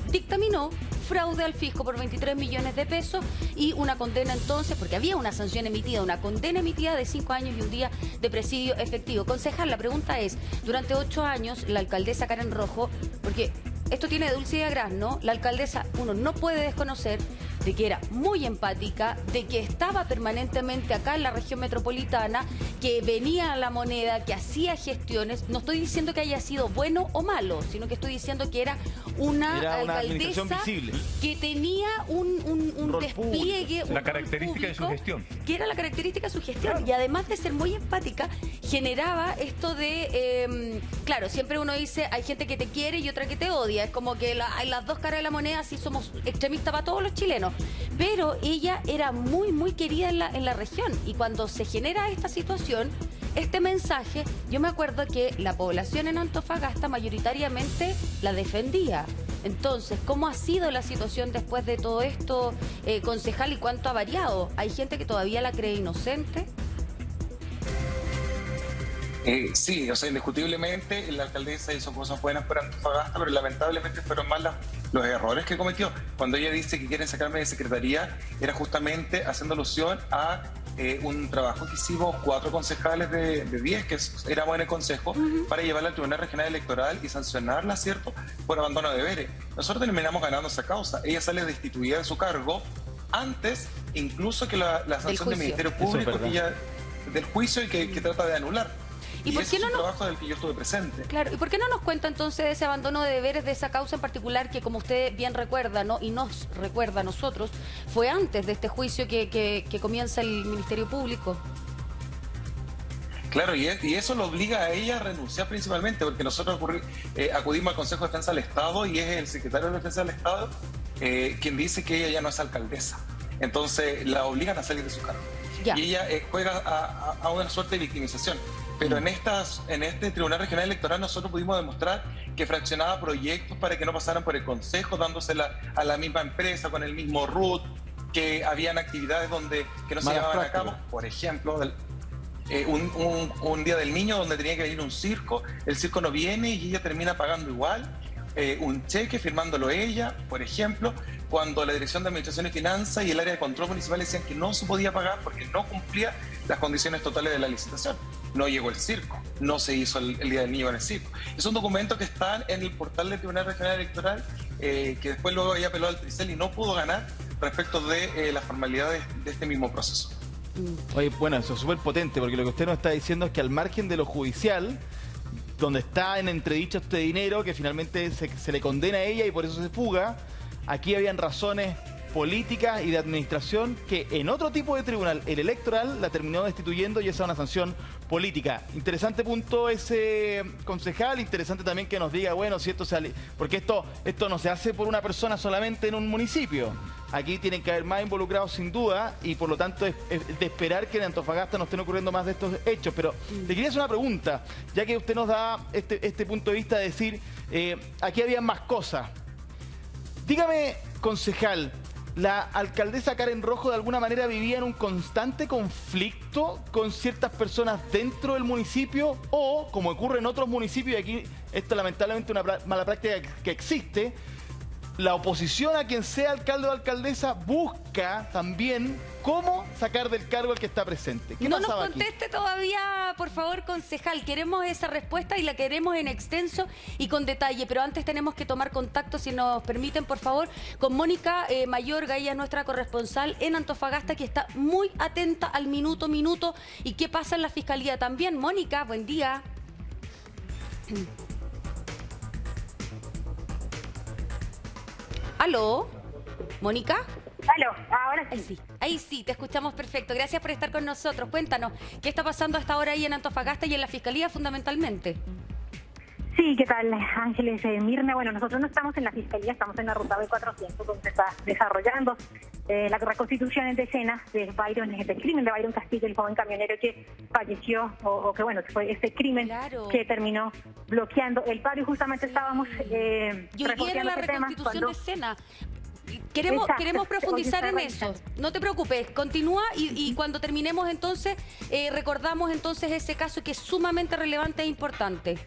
dictaminó fraude al fisco por 23 millones de pesos y una condena entonces, porque había una sanción emitida, una condena emitida de 5 años y un día de presidio efectivo. Concejal, la pregunta es, durante 8 años la alcaldesa Karen Rojo, porque esto tiene dulce y de gras, ¿no? La alcaldesa, uno no puede desconocer de que era muy empática, de que estaba permanentemente acá en la región metropolitana, que venía a La Moneda, que hacía gestiones. No estoy diciendo que haya sido bueno o malo, sino que estoy diciendo que era una administración alcaldesa visible, que tenía un rol despliegue, un la rol característica de su público, gestión. que era la característica de su gestión. Y además de ser muy empática, generaba esto de, claro, siempre uno dice, hay gente que te quiere y otra que te odia. Es como que hay las dos caras de la moneda, así somos extremistas para todos los chilenos. Pero ella era muy, muy querida en la región. Y cuando se genera esta situación, este mensaje, yo me acuerdo que la población en Antofagasta mayoritariamente la defendía. Entonces, ¿cómo ha sido la situación después de todo esto, concejal, y cuánto ha variado? ¿Hay gente que todavía la cree inocente? Sí, o sea, indiscutiblemente la alcaldesa hizo cosas buenas para Antofagasta, pero lamentablemente fueron más los errores que cometió. Cuando ella dice que quieren sacarme de secretaría, era justamente haciendo alusión a un trabajo que hicimos 4 concejales de 10 que éramos en el consejo para llevarla al Tribunal Regional Electoral y sancionarla, ¿cierto?, por abandono de deberes. Nosotros terminamos ganando esa causa. Ella sale destituida de su cargo antes incluso que la sanción del Ministerio Público del juicio y que trata de anular. ¿Y por qué ese es un trabajo del que yo estuve presente. Claro, ¿y por qué no nos cuenta entonces ese abandono de deberes de esa causa en particular que, como usted bien recuerda, ¿no?, y nos recuerda a nosotros, fue antes de este juicio que comienza el Ministerio Público? Claro, y eso lo obliga a ella a renunciar principalmente, porque nosotros acudimos al Consejo de Defensa del Estado y es el secretario de Defensa del Estado quien dice que ella ya no es alcaldesa. Entonces la obligan a salir de su cargo. Ya. Y ella juega a una suerte de victimización. Pero en este Tribunal Regional Electoral nosotros pudimos demostrar que fraccionaba proyectos para que no pasaran por el Consejo, dándosela a la misma empresa, con el mismo RUT, que habían actividades que no se llevaban a cabo. Por ejemplo, un día del niño donde tenía que venir un circo, el circo no viene y ella termina pagando igual. Un cheque firmándolo ella, por ejemplo, cuando la Dirección de Administración y Finanzas y el área de control municipal decían que no se podía pagar porque no cumplía las condiciones totales de la licitación. No llegó el circo, no se hizo el Día del Niño en el circo. Es un documento que está en el portal del Tribunal Regional Electoral, que después luego ella apeló al Tricel y no pudo ganar respecto de las formalidades de este mismo proceso. Oye, bueno, eso es súper potente, porque lo que usted nos está diciendo es que al margen de lo judicial, donde está en entredicho este dinero, que finalmente se le condena a ella y por eso se fuga, aquí habían razones políticas y de administración que en otro tipo de tribunal, el electoral, la terminó destituyendo y esa es una sanción política. Interesante punto ese, concejal, interesante también que nos diga, bueno, si esto sale, porque esto no se hace por una persona solamente en un municipio. Aquí tienen que haber más involucrados sin duda y por lo tanto es de esperar que en Antofagasta no estén ocurriendo más de estos hechos. Pero te quería hacer una pregunta, ya que usted nos da este punto de vista de decir, aquí había más cosas. Dígame, concejal, ¿la alcaldesa Karen Rojo de alguna manera vivía en un constante conflicto con ciertas personas dentro del municipio? O, como ocurre en otros municipios, y aquí esto lamentablemente es una mala práctica que existe, la oposición a quien sea alcalde o alcaldesa busca también cómo sacar del cargo al que está presente. ¿Qué no nos pasaba conteste aquí? Todavía, por favor, concejal. Queremos esa respuesta y la queremos en extenso y con detalle. Pero antes tenemos que tomar contacto, si nos permiten, por favor, con Mónica Mayorga, ella es nuestra corresponsal en Antofagasta, que está muy atenta al minuto y qué pasa en la Fiscalía también. Mónica, buen día. ¿Aló? ¿Mónica? Aló, ahora sí. Ahí sí, te escuchamos perfecto. Gracias por estar con nosotros. Cuéntanos, ¿qué está pasando hasta ahora ahí en Antofagasta y en la Fiscalía fundamentalmente? Sí, ¿qué tal, Ángeles? Mirna, bueno, nosotros no estamos en la Fiscalía, estamos en la ruta B400, donde se está desarrollando la reconstitución en escena del crimen de Byron Castillo, el joven camionero que falleció, o que bueno, que fue este crimen que terminó bloqueando el paro, y justamente estábamos y hoy viene la reconstitución de escena. Queremos profundizar en eso. No te preocupes, continúa y cuando terminemos entonces recordamos entonces ese caso que es sumamente relevante e importante.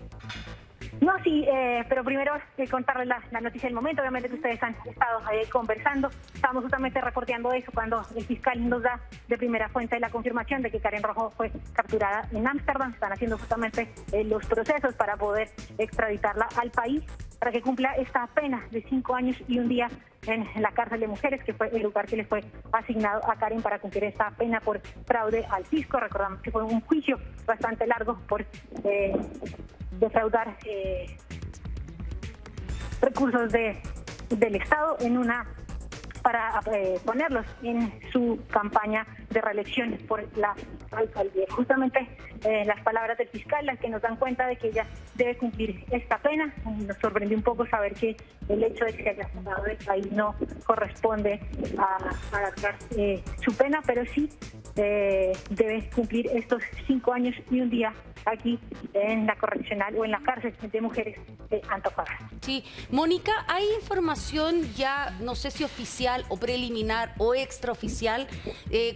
No, sí, pero primero contarles la noticia del momento. Obviamente que ustedes han estado conversando. Estábamos justamente reporteando eso cuando el fiscal nos da de primera fuente la confirmación de que Karen Rojo fue capturada en Ámsterdam. Están haciendo justamente los procesos para poder extraditarla al país, para que cumpla esta pena de 5 años y un día en la cárcel de mujeres, que fue el lugar que le fue asignado a Karen para cumplir esta pena por fraude al fisco. Recordamos que fue un juicio bastante largo por defraudar recursos del Estado para ponerlos en su campaña de reelección por la alcaldía. Justamente las palabras del fiscal, las que nos dan cuenta de que ella debe cumplir esta pena. Nos sorprendió un poco saber que el hecho de que se haya fundado el país no corresponde a adaptar su pena, pero sí debe cumplir estos 5 años y un día aquí en la correccional o en la cárcel de mujeres de Antofagasta. Sí, Mónica, ¿hay información ya, no sé si oficial o preliminar o extraoficial,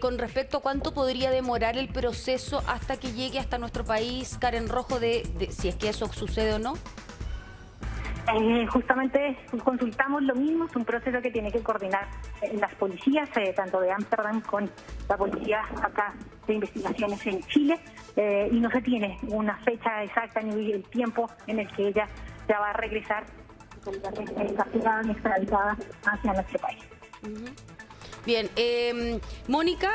con respecto a cuánto podría demorar el proceso hasta que llegue hasta nuestro país Karen Rojo, de si es que eso sucede o no? Justamente consultamos lo mismo, es un proceso que tiene que coordinar las policías, tanto de Ámsterdam con la policía acá de investigaciones en Chile, y no se tiene una fecha exacta ni el tiempo en el que ella ya va a regresar capturada y extraditada hacia nuestro país. Bien, Mónica,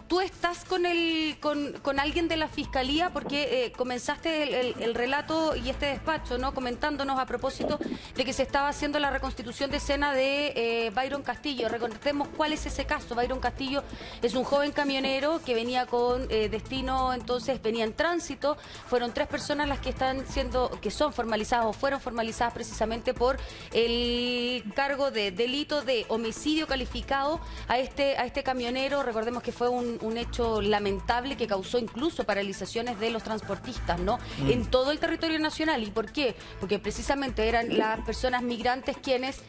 tú estás con alguien de la Fiscalía porque comenzaste el relato y este despacho, ¿no? Comentándonos a propósito de que se estaba haciendo la reconstitución de escena de Byron Castillo. Recordemos cuál es ese caso. Byron Castillo es un joven camionero que venía con destino, entonces venía en tránsito. Fueron 3 personas las que son formalizadas o fueron formalizadas precisamente por el cargo de delito de homicidio calificado a este camionero. Recordemos que fue un hecho lamentable que causó incluso paralizaciones de los transportistas, ¿no? En todo el territorio nacional. ¿Y por qué? Porque precisamente eran las personas migrantes quienes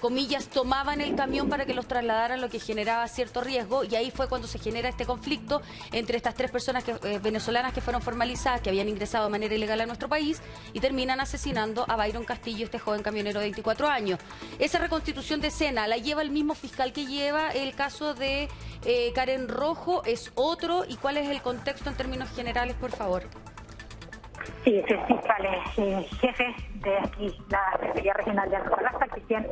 comillas, tomaban el camión para que los trasladaran, lo que generaba cierto riesgo, y ahí fue cuando se genera este conflicto entre estas 3 personas venezolanas que fueron formalizadas, que habían ingresado de manera ilegal a nuestro país, y terminan asesinando a Byron Castillo, este joven camionero de 24 años. Esa reconstitución de escena la lleva el mismo fiscal que lleva el caso de Karen Rojo, ¿es otro? ¿Y cuál es el contexto en términos generales, por favor? Sí, es el fiscal jefe de aquí, la Fiscalía Regional de Antofagasta, Cristian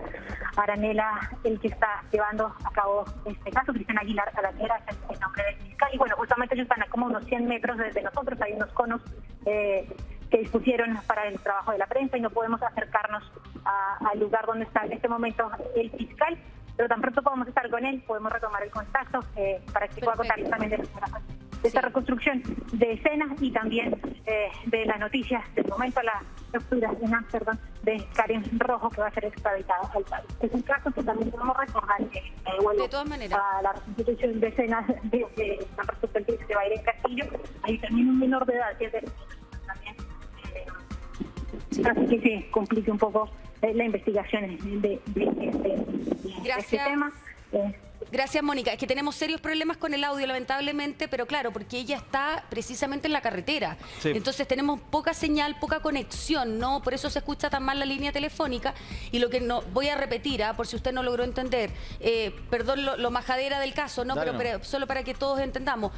Aranela, el que está llevando a cabo este caso. Cristian Aguilar Aranela es el nombre del fiscal. Y bueno, justamente ellos están a como unos 100 metros desde nosotros. Hay unos conos que dispusieron para el trabajo de la prensa y no podemos acercarnos al lugar donde está en este momento el fiscal. Pero tan pronto podemos estar con él, podemos retomar el contacto para que pueda contarles también de esta reconstrucción de escenas y también de la noticia del momento, la captura en Ámsterdam de Karen Rojo, que va a ser extraditada al país. Es un caso que también podemos recordar que de todas maneras, a la reconstitución de escenas de San Francisco del de Byron Castillo. Hay también un menor de edad, que es también. Así que se complique un poco la investigación de este tema. Gracias, Mónica. Es que tenemos serios problemas con el audio, lamentablemente, pero claro, porque ella está precisamente en la carretera. Sí. Entonces tenemos poca señal, poca conexión, ¿no? Por eso se escucha tan mal la línea telefónica. Y lo que no voy a repetir, por si usted no logró entender, perdón lo majadera del caso, ¿no? Pero solo para que todos entendamos.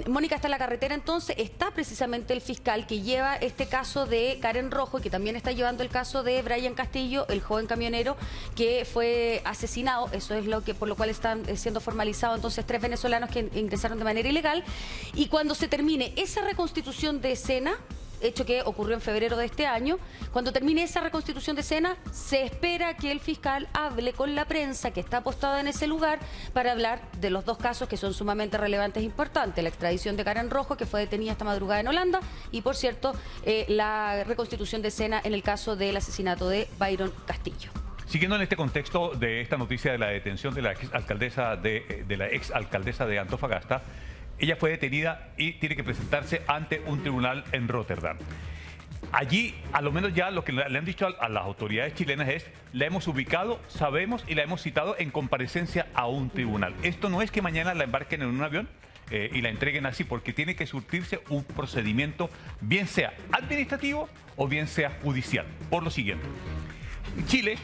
Mónica está en la carretera, entonces está precisamente el fiscal que lleva este caso de Karen Rojo y que también está llevando el caso de Byron Castillo, el joven camionero que fue asesinado. Eso es lo que por lo cual están siendo formalizados entonces 3 venezolanos que ingresaron de manera ilegal. Y cuando se termine esa reconstitución de escena, hecho que ocurrió en febrero de este año, cuando termine esa reconstitución de escena, se espera que el fiscal hable con la prensa que está apostada en ese lugar para hablar de los 2 casos que son sumamente relevantes e importantes: la extradición de Karen Rojo, que fue detenida esta madrugada en Holanda, y por cierto, la reconstitución de escena en el caso del asesinato de Byron Castillo. Siguiendo en este contexto de esta noticia de la detención de la exalcaldesa de Antofagasta, ella fue detenida y tiene que presentarse ante un tribunal en Rotterdam. Allí, a lo menos ya lo que le han dicho a las autoridades chilenas es: la hemos ubicado, sabemos y la hemos citado en comparecencia a un tribunal. Esto no es que mañana la embarquen en un avión y la entreguen así, porque tiene que surtirse un procedimiento, bien sea administrativo o bien sea judicial. Por lo siguiente, Chile,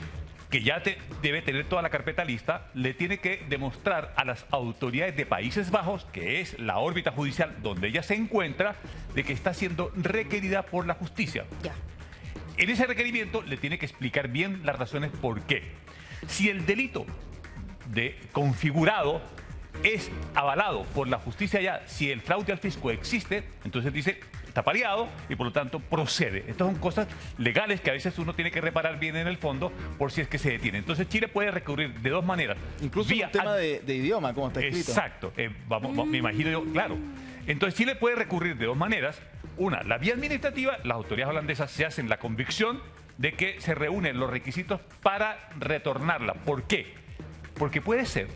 que ya debe tener toda la carpeta lista, le tiene que demostrar a las autoridades de Países Bajos, que es la órbita judicial donde ella se encuentra, de que está siendo requerida por la justicia. Ya. En ese requerimiento le tiene que explicar bien las razones por qué. Si el delito configurado es avalado por la justicia ya, si el fraude al fisco existe, entonces dice: está paliado y por lo tanto procede. Estas son cosas legales que a veces uno tiene que reparar bien en el fondo por si es que se detiene. Entonces Chile puede recurrir de 2 maneras. Incluso un tema de idioma, como está escrito. Exacto. Me imagino yo, claro. Entonces Chile puede recurrir de 2 maneras. Una, la vía administrativa. Las autoridades holandesas se hacen la convicción de que se reúnen los requisitos para retornarla. ¿Por qué? Porque puede ser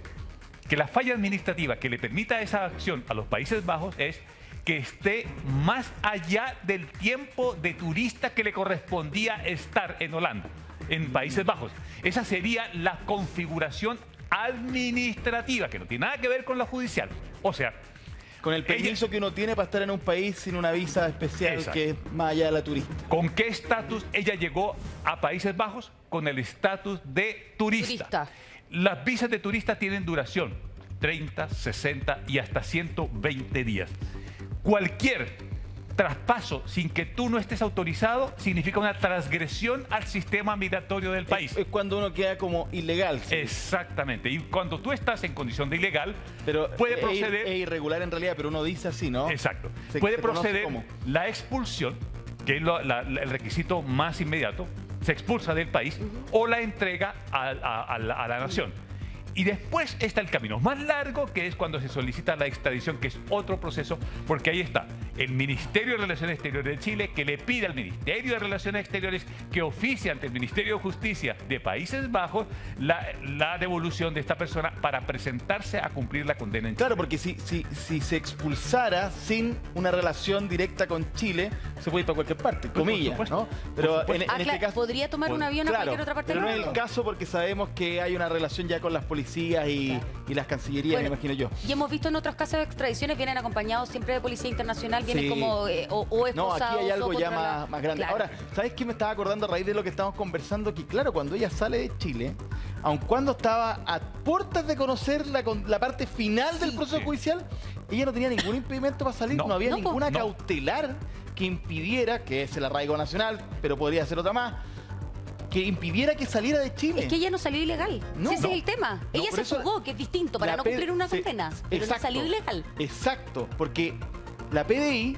que la falla administrativa que le permita esa acción a los Países Bajos es que esté más allá del tiempo de turista que le correspondía estar en Holanda, en Países Bajos. Esa sería la configuración administrativa, que no tiene nada que ver con la judicial. O sea, con el permiso que uno tiene para estar en un país sin una visa especial. Exacto. Que es más allá de la turista. ¿Con qué estatus ella llegó a Países Bajos? Con el estatus de turista. Las visas de turista tienen duración 30, 60 y hasta 120 días. Cualquier traspaso sin que tú no estés autorizado significa una transgresión al sistema migratorio del país. Es cuando uno queda como ilegal. ¿Sí? Exactamente. Y cuando tú estás en condición de ilegal, pero puede proceder... Es irregular en realidad, pero uno dice así, ¿no? Exacto. Puede proceder la expulsión, que es el requisito más inmediato, se expulsa del país, o la entrega a la nación. Y después está el camino más largo, que es cuando se solicita la extradición, que es otro proceso, porque ahí está el Ministerio de Relaciones Exteriores de Chile, que le pide al Ministerio de Relaciones Exteriores que oficie ante el Ministerio de Justicia de Países Bajos la devolución de esta persona para presentarse a cumplir la condena en Chile. Claro, porque si se expulsara sin una relación directa con Chile, se puede ir para cualquier parte, comillas, ¿no? Pero en este caso... podría tomar un avión a cualquier otra parte del mundo. Pero no es el caso, porque sabemos que hay una relación ya con las policías y las cancillerías, me imagino yo. Y hemos visto en otros casos de extradiciones, vienen acompañados siempre de Policía Internacional, vienen como o esposados. No, aquí hay algo ya más grande. Claro. Ahora, ¿sabes qué me estaba acordando a raíz de lo que estamos conversando? Que claro, cuando ella sale de Chile, aun cuando estaba a puertas de conocer la parte final del proceso judicial, ella no tenía ningún impedimento para salir, no había ninguna cautelar que impidiera, que es el arraigo nacional, pero podría ser otra más, que impidiera que saliera de Chile. Es que ella no salió ilegal. Ese es el tema. Ella se fugó, que es distinto, para no cumplir una condena. Pero no salió ilegal. Exacto, porque la PDI,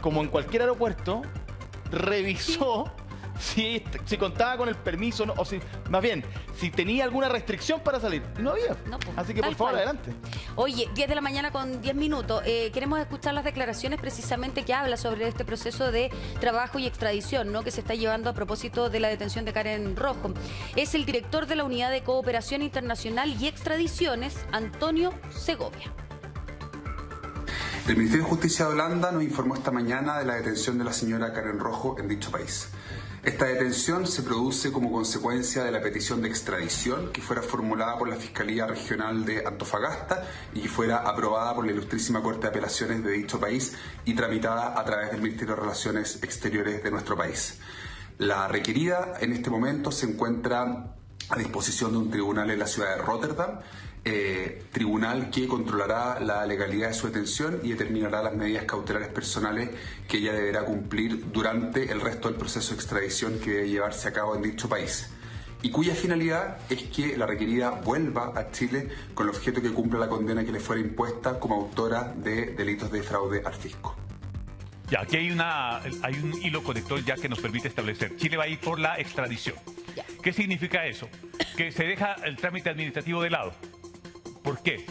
como en cualquier aeropuerto, revisó si contaba con el permiso, o si, más bien, si tenía alguna restricción para salir. Y no había. Así que por favor, adelante. Oye, 10 de la mañana con 10 minutos. Queremos escuchar las declaraciones precisamente que habla sobre este proceso de trabajo y extradición, ¿no?, que se está llevando a propósito de la detención de Karen Rojo. Es el director de la Unidad de Cooperación Internacional y Extradiciones, Antonio Segovia. El Ministerio de Justicia de Holanda nos informó esta mañana de la detención de la señora Karen Rojo en dicho país. Esta detención se produce como consecuencia de la petición de extradición que fuera formulada por la Fiscalía Regional de Antofagasta y que fuera aprobada por la Ilustrísima Corte de Apelaciones de dicho país y tramitada a través del Ministerio de Relaciones Exteriores de nuestro país. La requerida en este momento se encuentra a disposición de un tribunal en la ciudad de Rotterdam, tribunal que controlará la legalidad de su detención y determinará las medidas cautelares personales que ella deberá cumplir durante el resto del proceso de extradición que debe llevarse a cabo en dicho país, y cuya finalidad es que la requerida vuelva a Chile con el objeto que cumpla la condena que le fuera impuesta como autora de delitos de fraude al fisco. Ya, aquí hay un hilo conector ya que nos permite establecer. Chile va a ir por la extradición. ¿Qué significa eso? Que se deja el trámite administrativo de lado. ¿Por qué?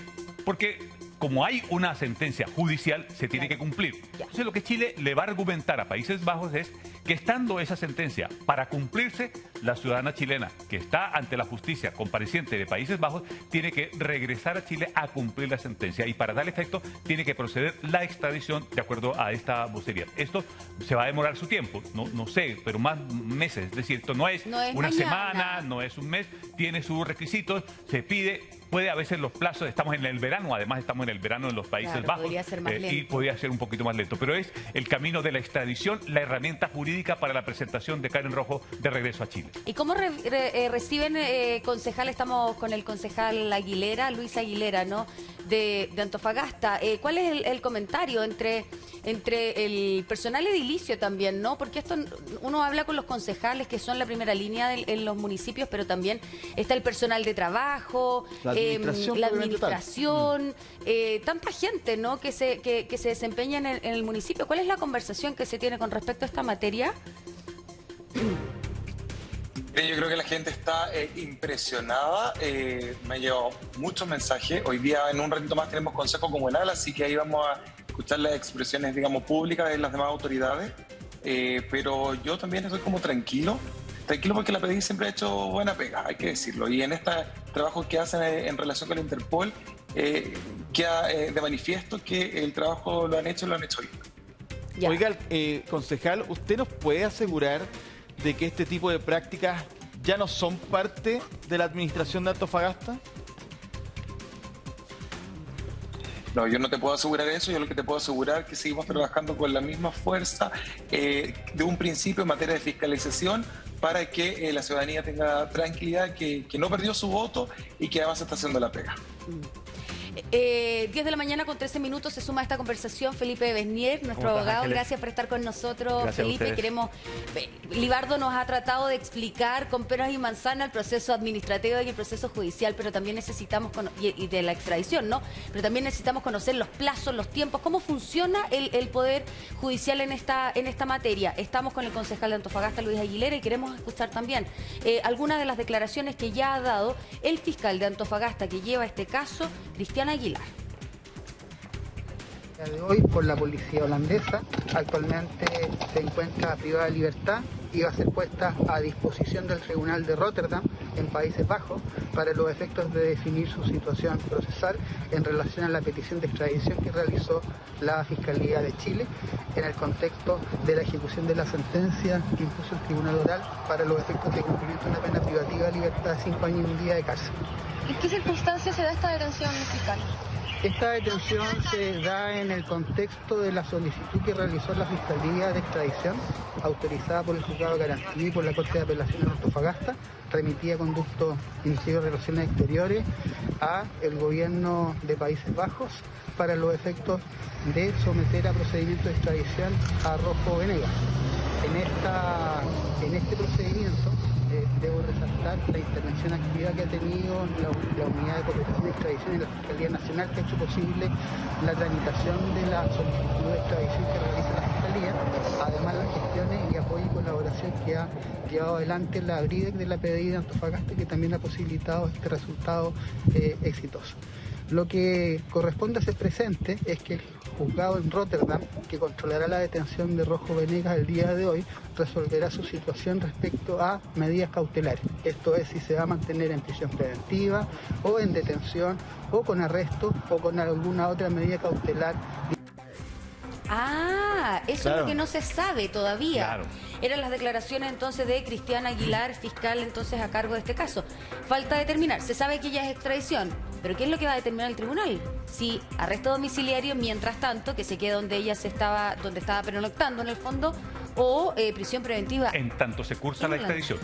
Porque como hay una sentencia judicial, se tiene que cumplir. Entonces lo que Chile le va a argumentar a Países Bajos es que estando esa sentencia para cumplirse, la ciudadana chilena que está ante la justicia compareciente de Países Bajos tiene que regresar a Chile a cumplir la sentencia y para tal efecto tiene que proceder la extradición de acuerdo a esta vocería. Esto se va a demorar su tiempo, no sé, pero más meses. Es decir, esto no es una semana, no es un mes, tiene sus requisitos, se pide. Puede a veces los plazos, estamos en el verano, además estamos en el verano en los Países Bajos podría ser más lento. Y podría ser un poquito más lento, pero es el camino de la extradición, la herramienta jurídica para la presentación de Karen Rojo de regreso a Chile. ¿Y cómo reciben concejales? Estamos con el concejal Aguilera, Luis Aguilera, ¿no?, de Antofagasta. ¿Cuál es el comentario entre el personal edilicio también, ¿no? Porque esto uno habla con los concejales que son la primera línea en los municipios, pero también está el personal de trabajo, la administración, tanta gente, ¿no?, que se desempeña en el municipio. ¿Cuál es la conversación que se tiene con respecto a esta materia? Yo creo que la gente está impresionada. Me han llegado muchos mensajes. Hoy día, en un ratito más, tenemos consejo comunal, así que ahí vamos a escuchar las expresiones, digamos, públicas de las demás autoridades. Pero yo también estoy como tranquilo porque la PDI siempre ha hecho buena pega, hay que decirlo. Y en este trabajo que hacen en relación con la Interpol, queda de manifiesto que el trabajo lo han hecho bien. Ya. Oiga, concejal, ¿usted nos puede asegurar de que este tipo de prácticas ya no son parte de la administración de Antofagasta? No, yo no te puedo asegurar eso. Yo lo que te puedo asegurar es que seguimos trabajando con la misma fuerza de un principio en materia de fiscalización para que la ciudadanía tenga tranquilidad, que no perdió su voto y que además está haciendo la pega. 10 de la mañana con 13 minutos se suma a esta conversación Felipe Besnier, nuestro abogado. Ángeles? Gracias por estar con nosotros, Gracias a Felipe. ustedes. Libardo nos ha tratado de explicar con peras y manzanas el proceso administrativo y el proceso judicial, pero también necesitamos, y de la extradición, ¿no? Pero también necesitamos conocer los plazos, los tiempos, cómo funciona el Poder Judicial en esta materia. Estamos con el concejal de Antofagasta, Luis Aguilera, y queremos escuchar también algunas de las declaraciones que ya ha dado el fiscal de Antofagasta que lleva este caso, Cristian Aguilar. De hoy por la policía holandesa, actualmente se encuentra privada de libertad y va a ser puesta a disposición del Tribunal de Rotterdam en Países Bajos para los efectos de definir su situación procesal en relación a la petición de extradición que realizó la Fiscalía de Chile en el contexto de la ejecución de la sentencia que impuso el Tribunal Oral para los efectos de cumplimiento de una pena privativa de libertad de 5 años y un día de cárcel. ¿En qué circunstancias se da esta detención fiscal? Esta detención se da en el contexto de la solicitud que realizó la Fiscalía de Extradición, autorizada por el Juzgado de Garantía y por la Corte de Apelaciones de Antofagasta, remitida a conducto Ministerio de Relaciones Exteriores a el gobierno de Países Bajos para los efectos de someter a procedimiento de extradición a Rojo Venegas. En este procedimiento debo resaltar la intervención activa que ha tenido la Unidad de Cooperación y Extradición y la Fiscalía Nacional, que ha hecho posible la tramitación de la solicitud de extradición que realiza la Fiscalía, además las gestiones y apoyo y colaboración que ha llevado adelante la BRIDEC de la PDI de Antofagasta, que también ha posibilitado este resultado exitoso. Lo que corresponde hacer presente es que el juzgado en Rotterdam, que controlará la detención de Rojo Venegas el día de hoy, resolverá su situación respecto a medidas cautelares. Esto es, si se va a mantener en prisión preventiva o en detención o con arresto o con alguna otra medida cautelar. Ah, eso Claro. es lo que no se sabe todavía. Claro. Eran las declaraciones entonces de Cristian Aguilar, fiscal entonces a cargo de este caso. Falta determinar, se sabe que ya es extradición, pero ¿qué es lo que va a determinar el tribunal? Si arresto domiciliario, mientras tanto, que se quede donde ella estaba pernoctando en el fondo, o prisión preventiva. En tanto se cursa la extradición.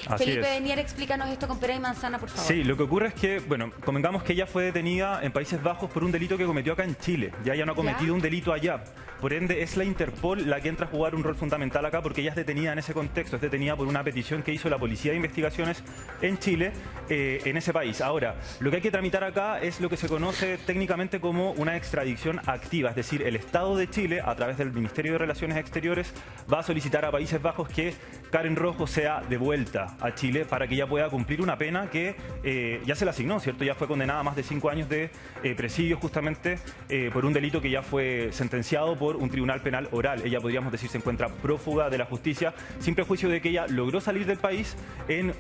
Así Felipe es. Besnier, explícanos esto con pera y manzana, por favor. Sí, lo que ocurre es que, bueno, convengamos que ella fue detenida en Países Bajos por un delito que cometió acá en Chile. Ya ella no ha cometido un delito allá. Por ende, es la Interpol la que entra a jugar un rol fundamental acá porque ella es detenida en ese contexto. Es detenida por una petición que hizo la Policía de Investigaciones en Chile, en ese país. Ahora, lo que hay que tramitar acá es lo que se conoce técnicamente como una extradición activa. Es decir, el Estado de Chile, a través del Ministerio de Relaciones Exteriores, va a solicitar a Países Bajos que Karen Rojo sea devuelta a Chile para que ella pueda cumplir una pena que ya se le asignó, ¿cierto? Ya fue condenada a más de 5 años de presidio justamente por un delito que ya fue sentenciado por un tribunal penal oral. Ella, podríamos decir, se encuentra prófuga de la justicia, sin prejuicio de que ella logró salir del país en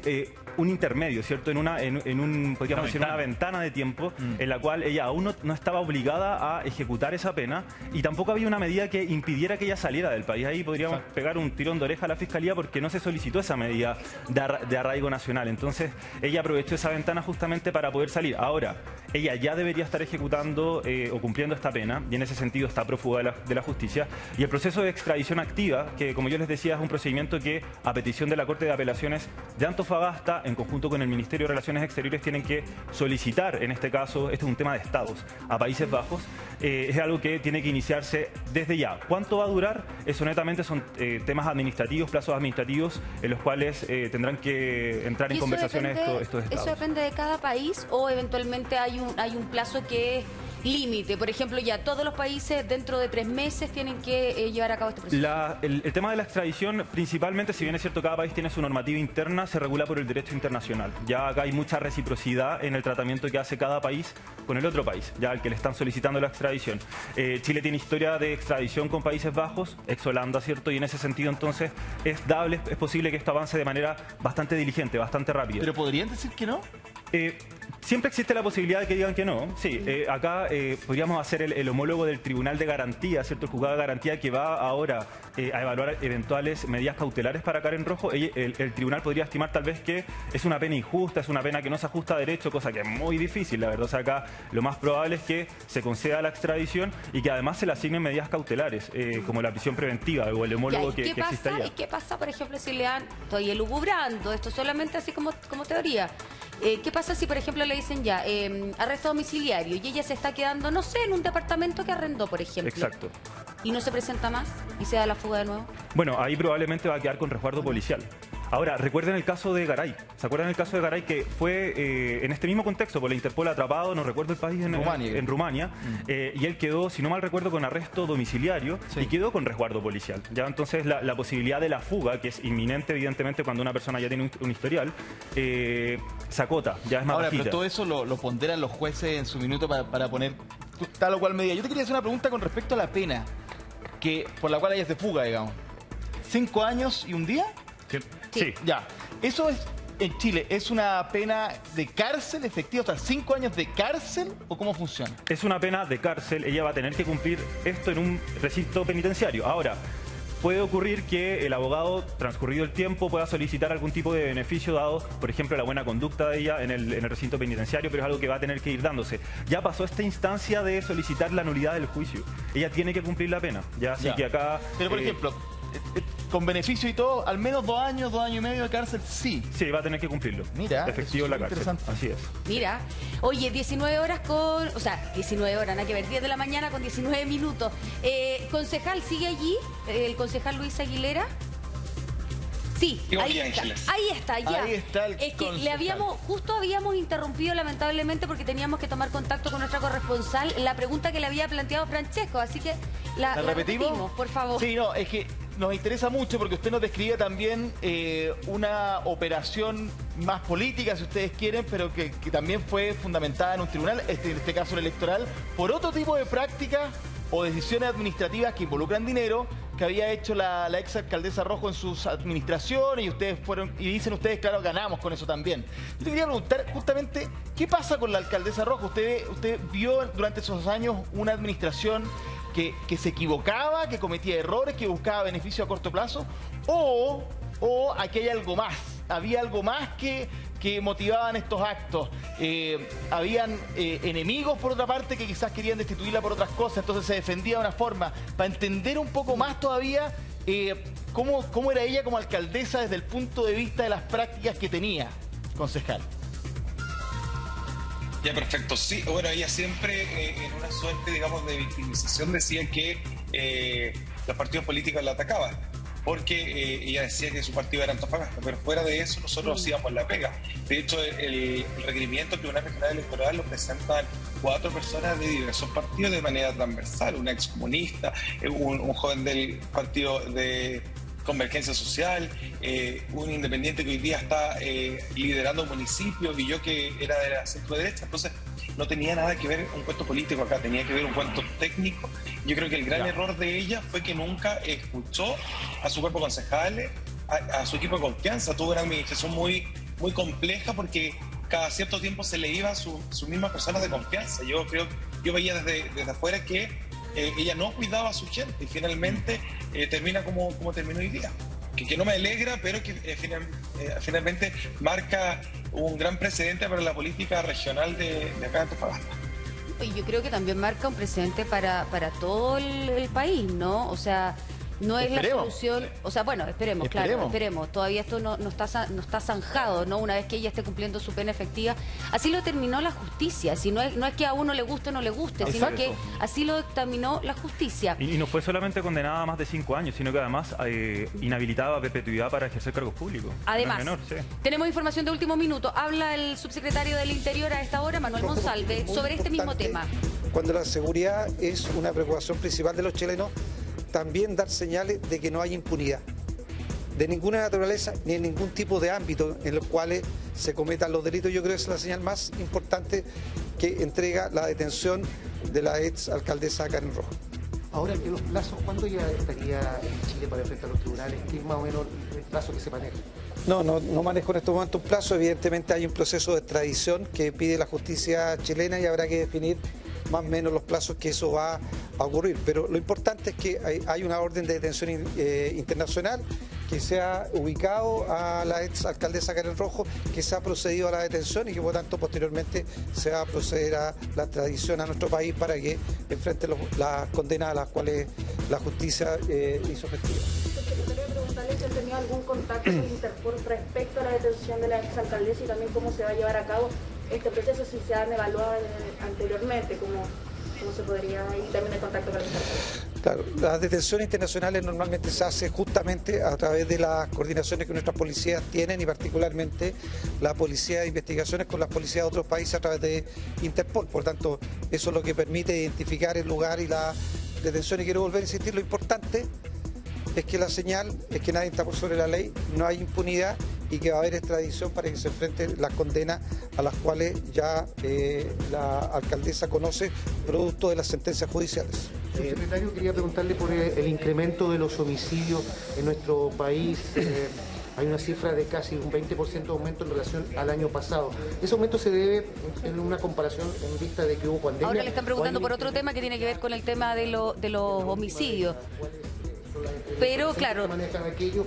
un intermedio, ¿cierto? Podríamos decir, una ventana de tiempo en la cual ella aún no estaba obligada a ejecutar esa pena y tampoco había una medida que impidiera que ella saliera del país. Ahí podríamos pegar un tirón de oreja a la Fiscalía porque no se solicitó esa medida de arraigo nacional. Entonces, ella aprovechó esa ventana justamente para poder salir. Ahora, ella ya debería estar ejecutando o cumpliendo esta pena y en ese sentido está prófuga de la justicia. Y el proceso de extradición activa, que como yo les decía es un procedimiento que a petición de la Corte de Apelaciones de Antofagasta, en conjunto con el Ministerio de Relaciones Exteriores, tienen que solicitar, en este caso, este es un tema de estados, a Países Bajos, es algo que tiene que iniciarse desde ya. ¿Cuánto va a durar? Eso netamente son temas administrativos, plazos administrativos, en los cuales tendrán que entrar en conversaciones estos estados. ¿Eso depende de cada país o eventualmente hay un plazo que es límite? Por ejemplo, ya todos los países dentro de 3 meses tienen que llevar a cabo este proceso. El tema de la extradición, principalmente, si bien es cierto cada país tiene su normativa interna, se regula por el derecho internacional. Ya acá hay mucha reciprocidad en el tratamiento que hace cada país con el otro país, ya al que le están solicitando la extradición. Chile tiene historia de extradición con Países Bajos, ex Holanda, ¿cierto? Y en ese sentido, entonces, es posible que esto avance de manera bastante diligente, bastante rápida. ¿Pero podrían decir que no? Siempre existe la posibilidad de que digan que no. Sí, acá podríamos hacer el homólogo del Tribunal de Garantía, ¿cierto? El juzgado de garantía que va ahora a evaluar eventuales medidas cautelares para Karen Rojo. El tribunal podría estimar tal vez que es una pena injusta, es una pena que no se ajusta a derecho, cosa que es muy difícil, la verdad. O sea, acá lo más probable es que se conceda la extradición y que además se le asignen medidas cautelares, como la prisión preventiva o el homólogo que existe allá. ¿Y qué pasa, por ejemplo, si le dan, estoy elucubrando, esto solamente así como teoría, qué pasa si, por ejemplo, le dicen ya, arresto domiciliario y ella se está quedando, no sé, en un departamento que arrendó, por ejemplo? Exacto. ¿Y no se presenta más y se da la fuga de nuevo? Bueno, ahí probablemente va a quedar con resguardo policial. Ahora, recuerden el caso de Garay. ¿Se acuerdan el caso de Garay que fue en este mismo contexto, por la Interpol atrapado, no recuerdo el país, en Rumania, y él quedó, si no mal recuerdo, con arresto domiciliario y quedó con resguardo policial. Ya entonces la posibilidad de la fuga, que es inminente evidentemente cuando una persona ya tiene un historial, se acota, ya es más bajita. Pero todo eso lo ponderan los jueces en su minuto para poner tal o cual medida. Yo te quería hacer una pregunta con respecto a la pena por la cual ella se fuga, digamos. 5 años y un día. Sí. Ya. Eso es, en Chile, ¿es una pena de cárcel efectiva? O sea, 5 años de cárcel, ¿o cómo funciona? Es una pena de cárcel. Ella va a tener que cumplir esto en un recinto penitenciario. Ahora, puede ocurrir que el abogado, transcurrido el tiempo, pueda solicitar algún tipo de beneficio dado, por ejemplo, la buena conducta de ella en el recinto penitenciario, pero es algo que va a tener que ir dándose. Ya pasó esta instancia de solicitar la nulidad del juicio. Ella tiene que cumplir la pena. Así que acá... Pero, por ejemplo, con beneficio y todo, al menos 2 años, 2 años y medio de cárcel, sí. Sí, va a tener que cumplirlo. Mira, efectivo en la cárcel. Interesante. Así es. Mira, oye, 19 horas con... O sea, 19 horas, nada que ver, 10 de la mañana con 19 minutos. Concejal, ¿sigue allí? ¿El concejal Luis Aguilera? Sí, ahí está, ya. Ahí está el Es que concejal. justo habíamos interrumpido lamentablemente porque teníamos que tomar contacto con nuestra corresponsal la pregunta que le había planteado Francesco, así que la repetimos, por favor. Sí, no, es que nos interesa mucho porque usted nos describe también una operación más política, si ustedes quieren, pero que también fue fundamentada en un tribunal, en este caso el electoral, por otro tipo de prácticas o decisiones administrativas que involucran dinero que había hecho la ex alcaldesa Rojo en sus administraciones, y ustedes dicen ustedes, claro, ganamos con eso también. Yo te quería preguntar justamente, ¿qué pasa con la alcaldesa Rojo? ¿Usted vio durante esos años una administración que se equivocaba, que cometía errores, que buscaba beneficio a corto plazo? ¿O aquí hay algo más? ¿Había algo más que motivaban estos actos? Habían enemigos, por otra parte, que quizás querían destituirla por otras cosas, entonces se defendía de una forma. Para entender un poco más todavía cómo era ella como alcaldesa desde el punto de vista de las prácticas que tenía, concejal. Ya, perfecto. Sí, bueno, ella siempre en una suerte, digamos, de victimización decía que los partidos políticos la atacaban, porque ella decía que su partido era Antofagasta, pero fuera de eso nosotros hacíamos la pega. De hecho, el requerimiento del Tribunal Regional Electoral lo presentan 4 personas de diversos partidos de manera transversal, una excomunista, un joven del partido de Convergencia Social, un independiente que hoy día está liderando un municipio, y yo que era de la centro derecha. Entonces no tenía nada que ver un cuento político acá, tenía que ver un cuento técnico. Yo creo que el gran error de ella fue que nunca escuchó a su cuerpo concejal, a su equipo de confianza. Tuvo una administración muy compleja porque cada cierto tiempo se le iban sus mismas personas de confianza. Yo veía desde afuera que ella no cuidaba a su gente y finalmente termina como terminó hoy día. Que no me alegra, pero que finalmente marca un gran precedente para la política regional de acá de Antofagasta. Y yo creo que también marca un precedente para todo el país, ¿no? O sea, no es la solución. O sea, bueno, esperemos. Claro, esperemos. Todavía esto no está zanjado, ¿no? Una vez que ella esté cumpliendo su pena efectiva. Así lo determinó la justicia. Si no es que a uno le guste o no le guste, sino que así lo dictaminó la justicia. Y no fue solamente condenada a más de 5 años, sino que además inhabilitaba a perpetuidad para ejercer cargos públicos. Además, no es menor, tenemos información de último minuto. Habla el subsecretario del Interior a esta hora, Manuel Monsalve, sobre este mismo tema. Cuando la seguridad es una preocupación principal de los chilenos, también dar señales de que no hay impunidad de ninguna naturaleza ni en ningún tipo de ámbito en los cuales se cometan los delitos. Yo creo que es la señal más importante que entrega la detención de la ex alcaldesa Karen Rojo. Ahora, que los plazos, ¿cuándo ya estaría en Chile para enfrentar los tribunales? ¿Qué más o menos el plazo que se maneja. No manejo en estos momentos un plazo. Evidentemente hay un proceso de extradición que pide la justicia chilena y habrá que definir más o menos los plazos que eso va a ocurrir. Pero lo importante es que hay una orden de detención internacional, que se ha ubicado a la ex alcaldesa Karen Rojo, que se ha procedido a la detención y que por tanto posteriormente se va a proceder a la extradición a nuestro país para que enfrente las condenas a las cuales la justicia hizo efectiva. Quería preguntarle si han tenido algún contacto con Interpol respecto a la detención de la ex alcaldesa y también cómo se va a llevar a cabo este proceso, si se han evaluado anteriormente, cómo se podría ir también en contacto con el Interpol. Claro, las detenciones internacionales normalmente se hace justamente a través de las coordinaciones que nuestras policías tienen y particularmente la policía de investigaciones con las policías de otros países a través de Interpol. Por tanto, eso es lo que permite identificar el lugar y la detención. Y quiero volver a insistir, lo importante es que la señal es que nadie está por sobre la ley, no hay impunidad y que va a haber extradición para que se enfrenten las condenas a las cuales ya la alcaldesa conoce producto de las sentencias judiciales. Secretario, quería preguntarle por el incremento de los homicidios en nuestro país. Hay una cifra de casi un 20% de aumento en relación al año pasado. ¿Ese aumento se debe en una comparación en vista de que hubo pandemia? Ahora le están preguntando por otro tema que tiene que ver con el tema de los homicidios. Pero claro,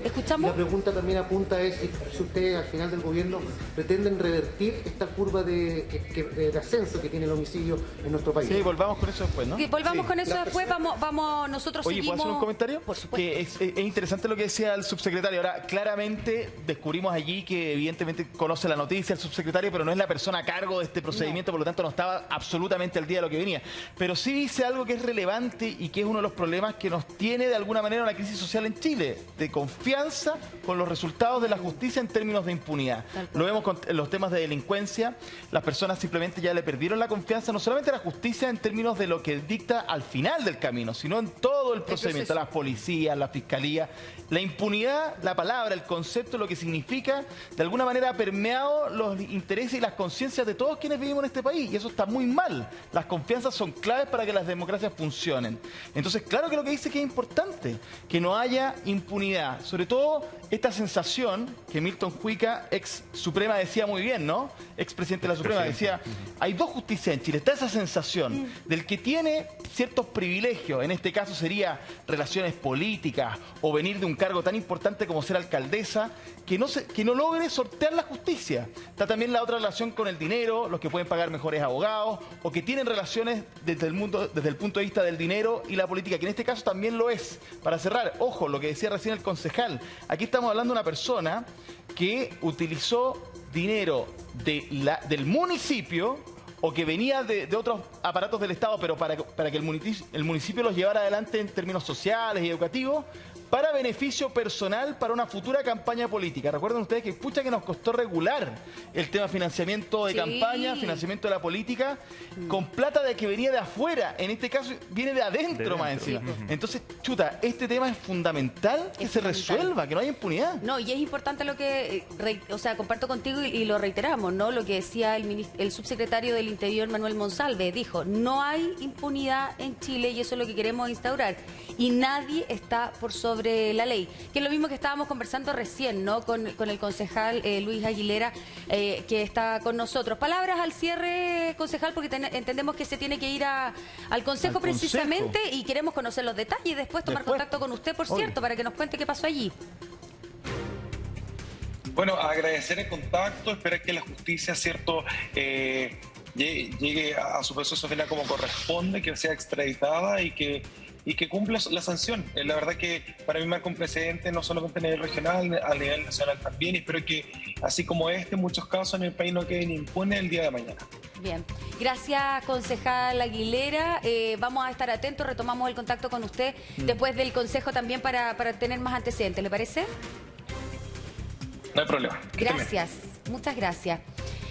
¿escuchamos? La pregunta también apunta es si ustedes al final del gobierno pretenden revertir esta curva de ascenso que tiene el homicidio en nuestro país. Sí, volvamos con eso después, ¿no? Sí, volvamos con eso después, vamos, nosotros Oye, seguimos... ¿puedo hacer un comentario? Por supuesto. Que es interesante lo que decía el subsecretario. Ahora, claramente descubrimos allí que evidentemente conoce la noticia el subsecretario, pero no es la persona a cargo de este procedimiento, por lo tanto no estaba absolutamente al día de lo que venía. Pero sí dice algo que es relevante y que es uno de los problemas que nos tiene de alguna manera una crisis social en Chile, de confianza con los resultados de la justicia en términos de impunidad. Lo vemos con los temas de delincuencia, las personas simplemente ya le perdieron la confianza, no solamente a la justicia en términos de lo que dicta al final del camino, sino en todo el procedimiento, las policías, la fiscalía. La impunidad, la palabra, el concepto, lo que significa, de alguna manera ha permeado los intereses y las conciencias de todos quienes vivimos en este país, y eso está muy mal. Las confianzas son claves para que las democracias funcionen. Entonces, claro que lo que dice que es importante, que no haya impunidad. Sobre todo esta sensación que Milton Juica, ex Suprema, decía muy bien, ¿no? Ex presidente de la Suprema, decía, hay dos justicias en Chile. Está esa sensación del que tiene ciertos privilegios, en este caso sería relaciones políticas o venir de un cargo tan importante como ser alcaldesa, que no logre sortear la justicia. Está también la otra relación con el dinero, los que pueden pagar mejores abogados o que tienen relaciones desde el punto de vista del dinero y la política, que en este caso también lo es. Para cerrar, ojo, lo que decía recién el concejal, aquí estamos hablando de una persona que utilizó dinero del municipio o que venía de otros aparatos del Estado, pero para que el municipio los llevara adelante en términos sociales y educativos, para beneficio personal para una futura campaña política. Recuerden ustedes que pucha que nos costó regular el tema financiamiento de campaña, financiamiento de la política, con plata de que venía de afuera. En este caso viene de adentro más encima. Entonces, chuta, este tema es fundamental que se resuelva, que no haya impunidad. No, y es importante lo que, comparto contigo y lo reiteramos, ¿no? Lo que decía el subsecretario del Interior, Manuel Monsalve, dijo, no hay impunidad en Chile y eso es lo que queremos instaurar. Y nadie está por sobre la ley, que es lo mismo que estábamos conversando recién, ¿no? Con el concejal Luis Aguilera, que está con nosotros. Palabras al cierre, concejal, porque entendemos que se tiene que ir al consejo precisamente y queremos conocer los detalles y después tomar contacto con usted, por cierto, para que nos cuente qué pasó allí. Bueno, agradecer el contacto, esperar que la justicia, ¿cierto?, llegue a su proceso final como corresponde, que sea extraditada y que cumpla la sanción. La verdad que para mí marca un precedente no solamente a nivel regional, a nivel nacional también, y espero que así como en muchos casos en el país no queden impunes el día de mañana. Bien, gracias concejal Aguilera, vamos a estar atentos, retomamos el contacto con usted después del consejo también para tener más antecedentes, ¿le parece? No hay problema. Gracias, muchas gracias.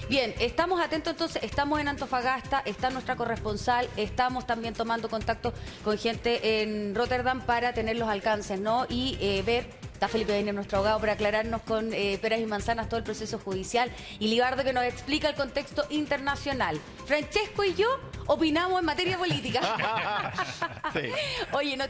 Bien, estamos atentos entonces, estamos en Antofagasta, está nuestra corresponsal, estamos también tomando contacto con gente en Rotterdam para tener los alcances, ¿no? Y ver, está Felipe Beiner, nuestro abogado, para aclararnos con peras y manzanas todo el proceso judicial, y Libardo, que nos explica el contexto internacional. Francesco y yo opinamos en materia política. Sí. Oye, no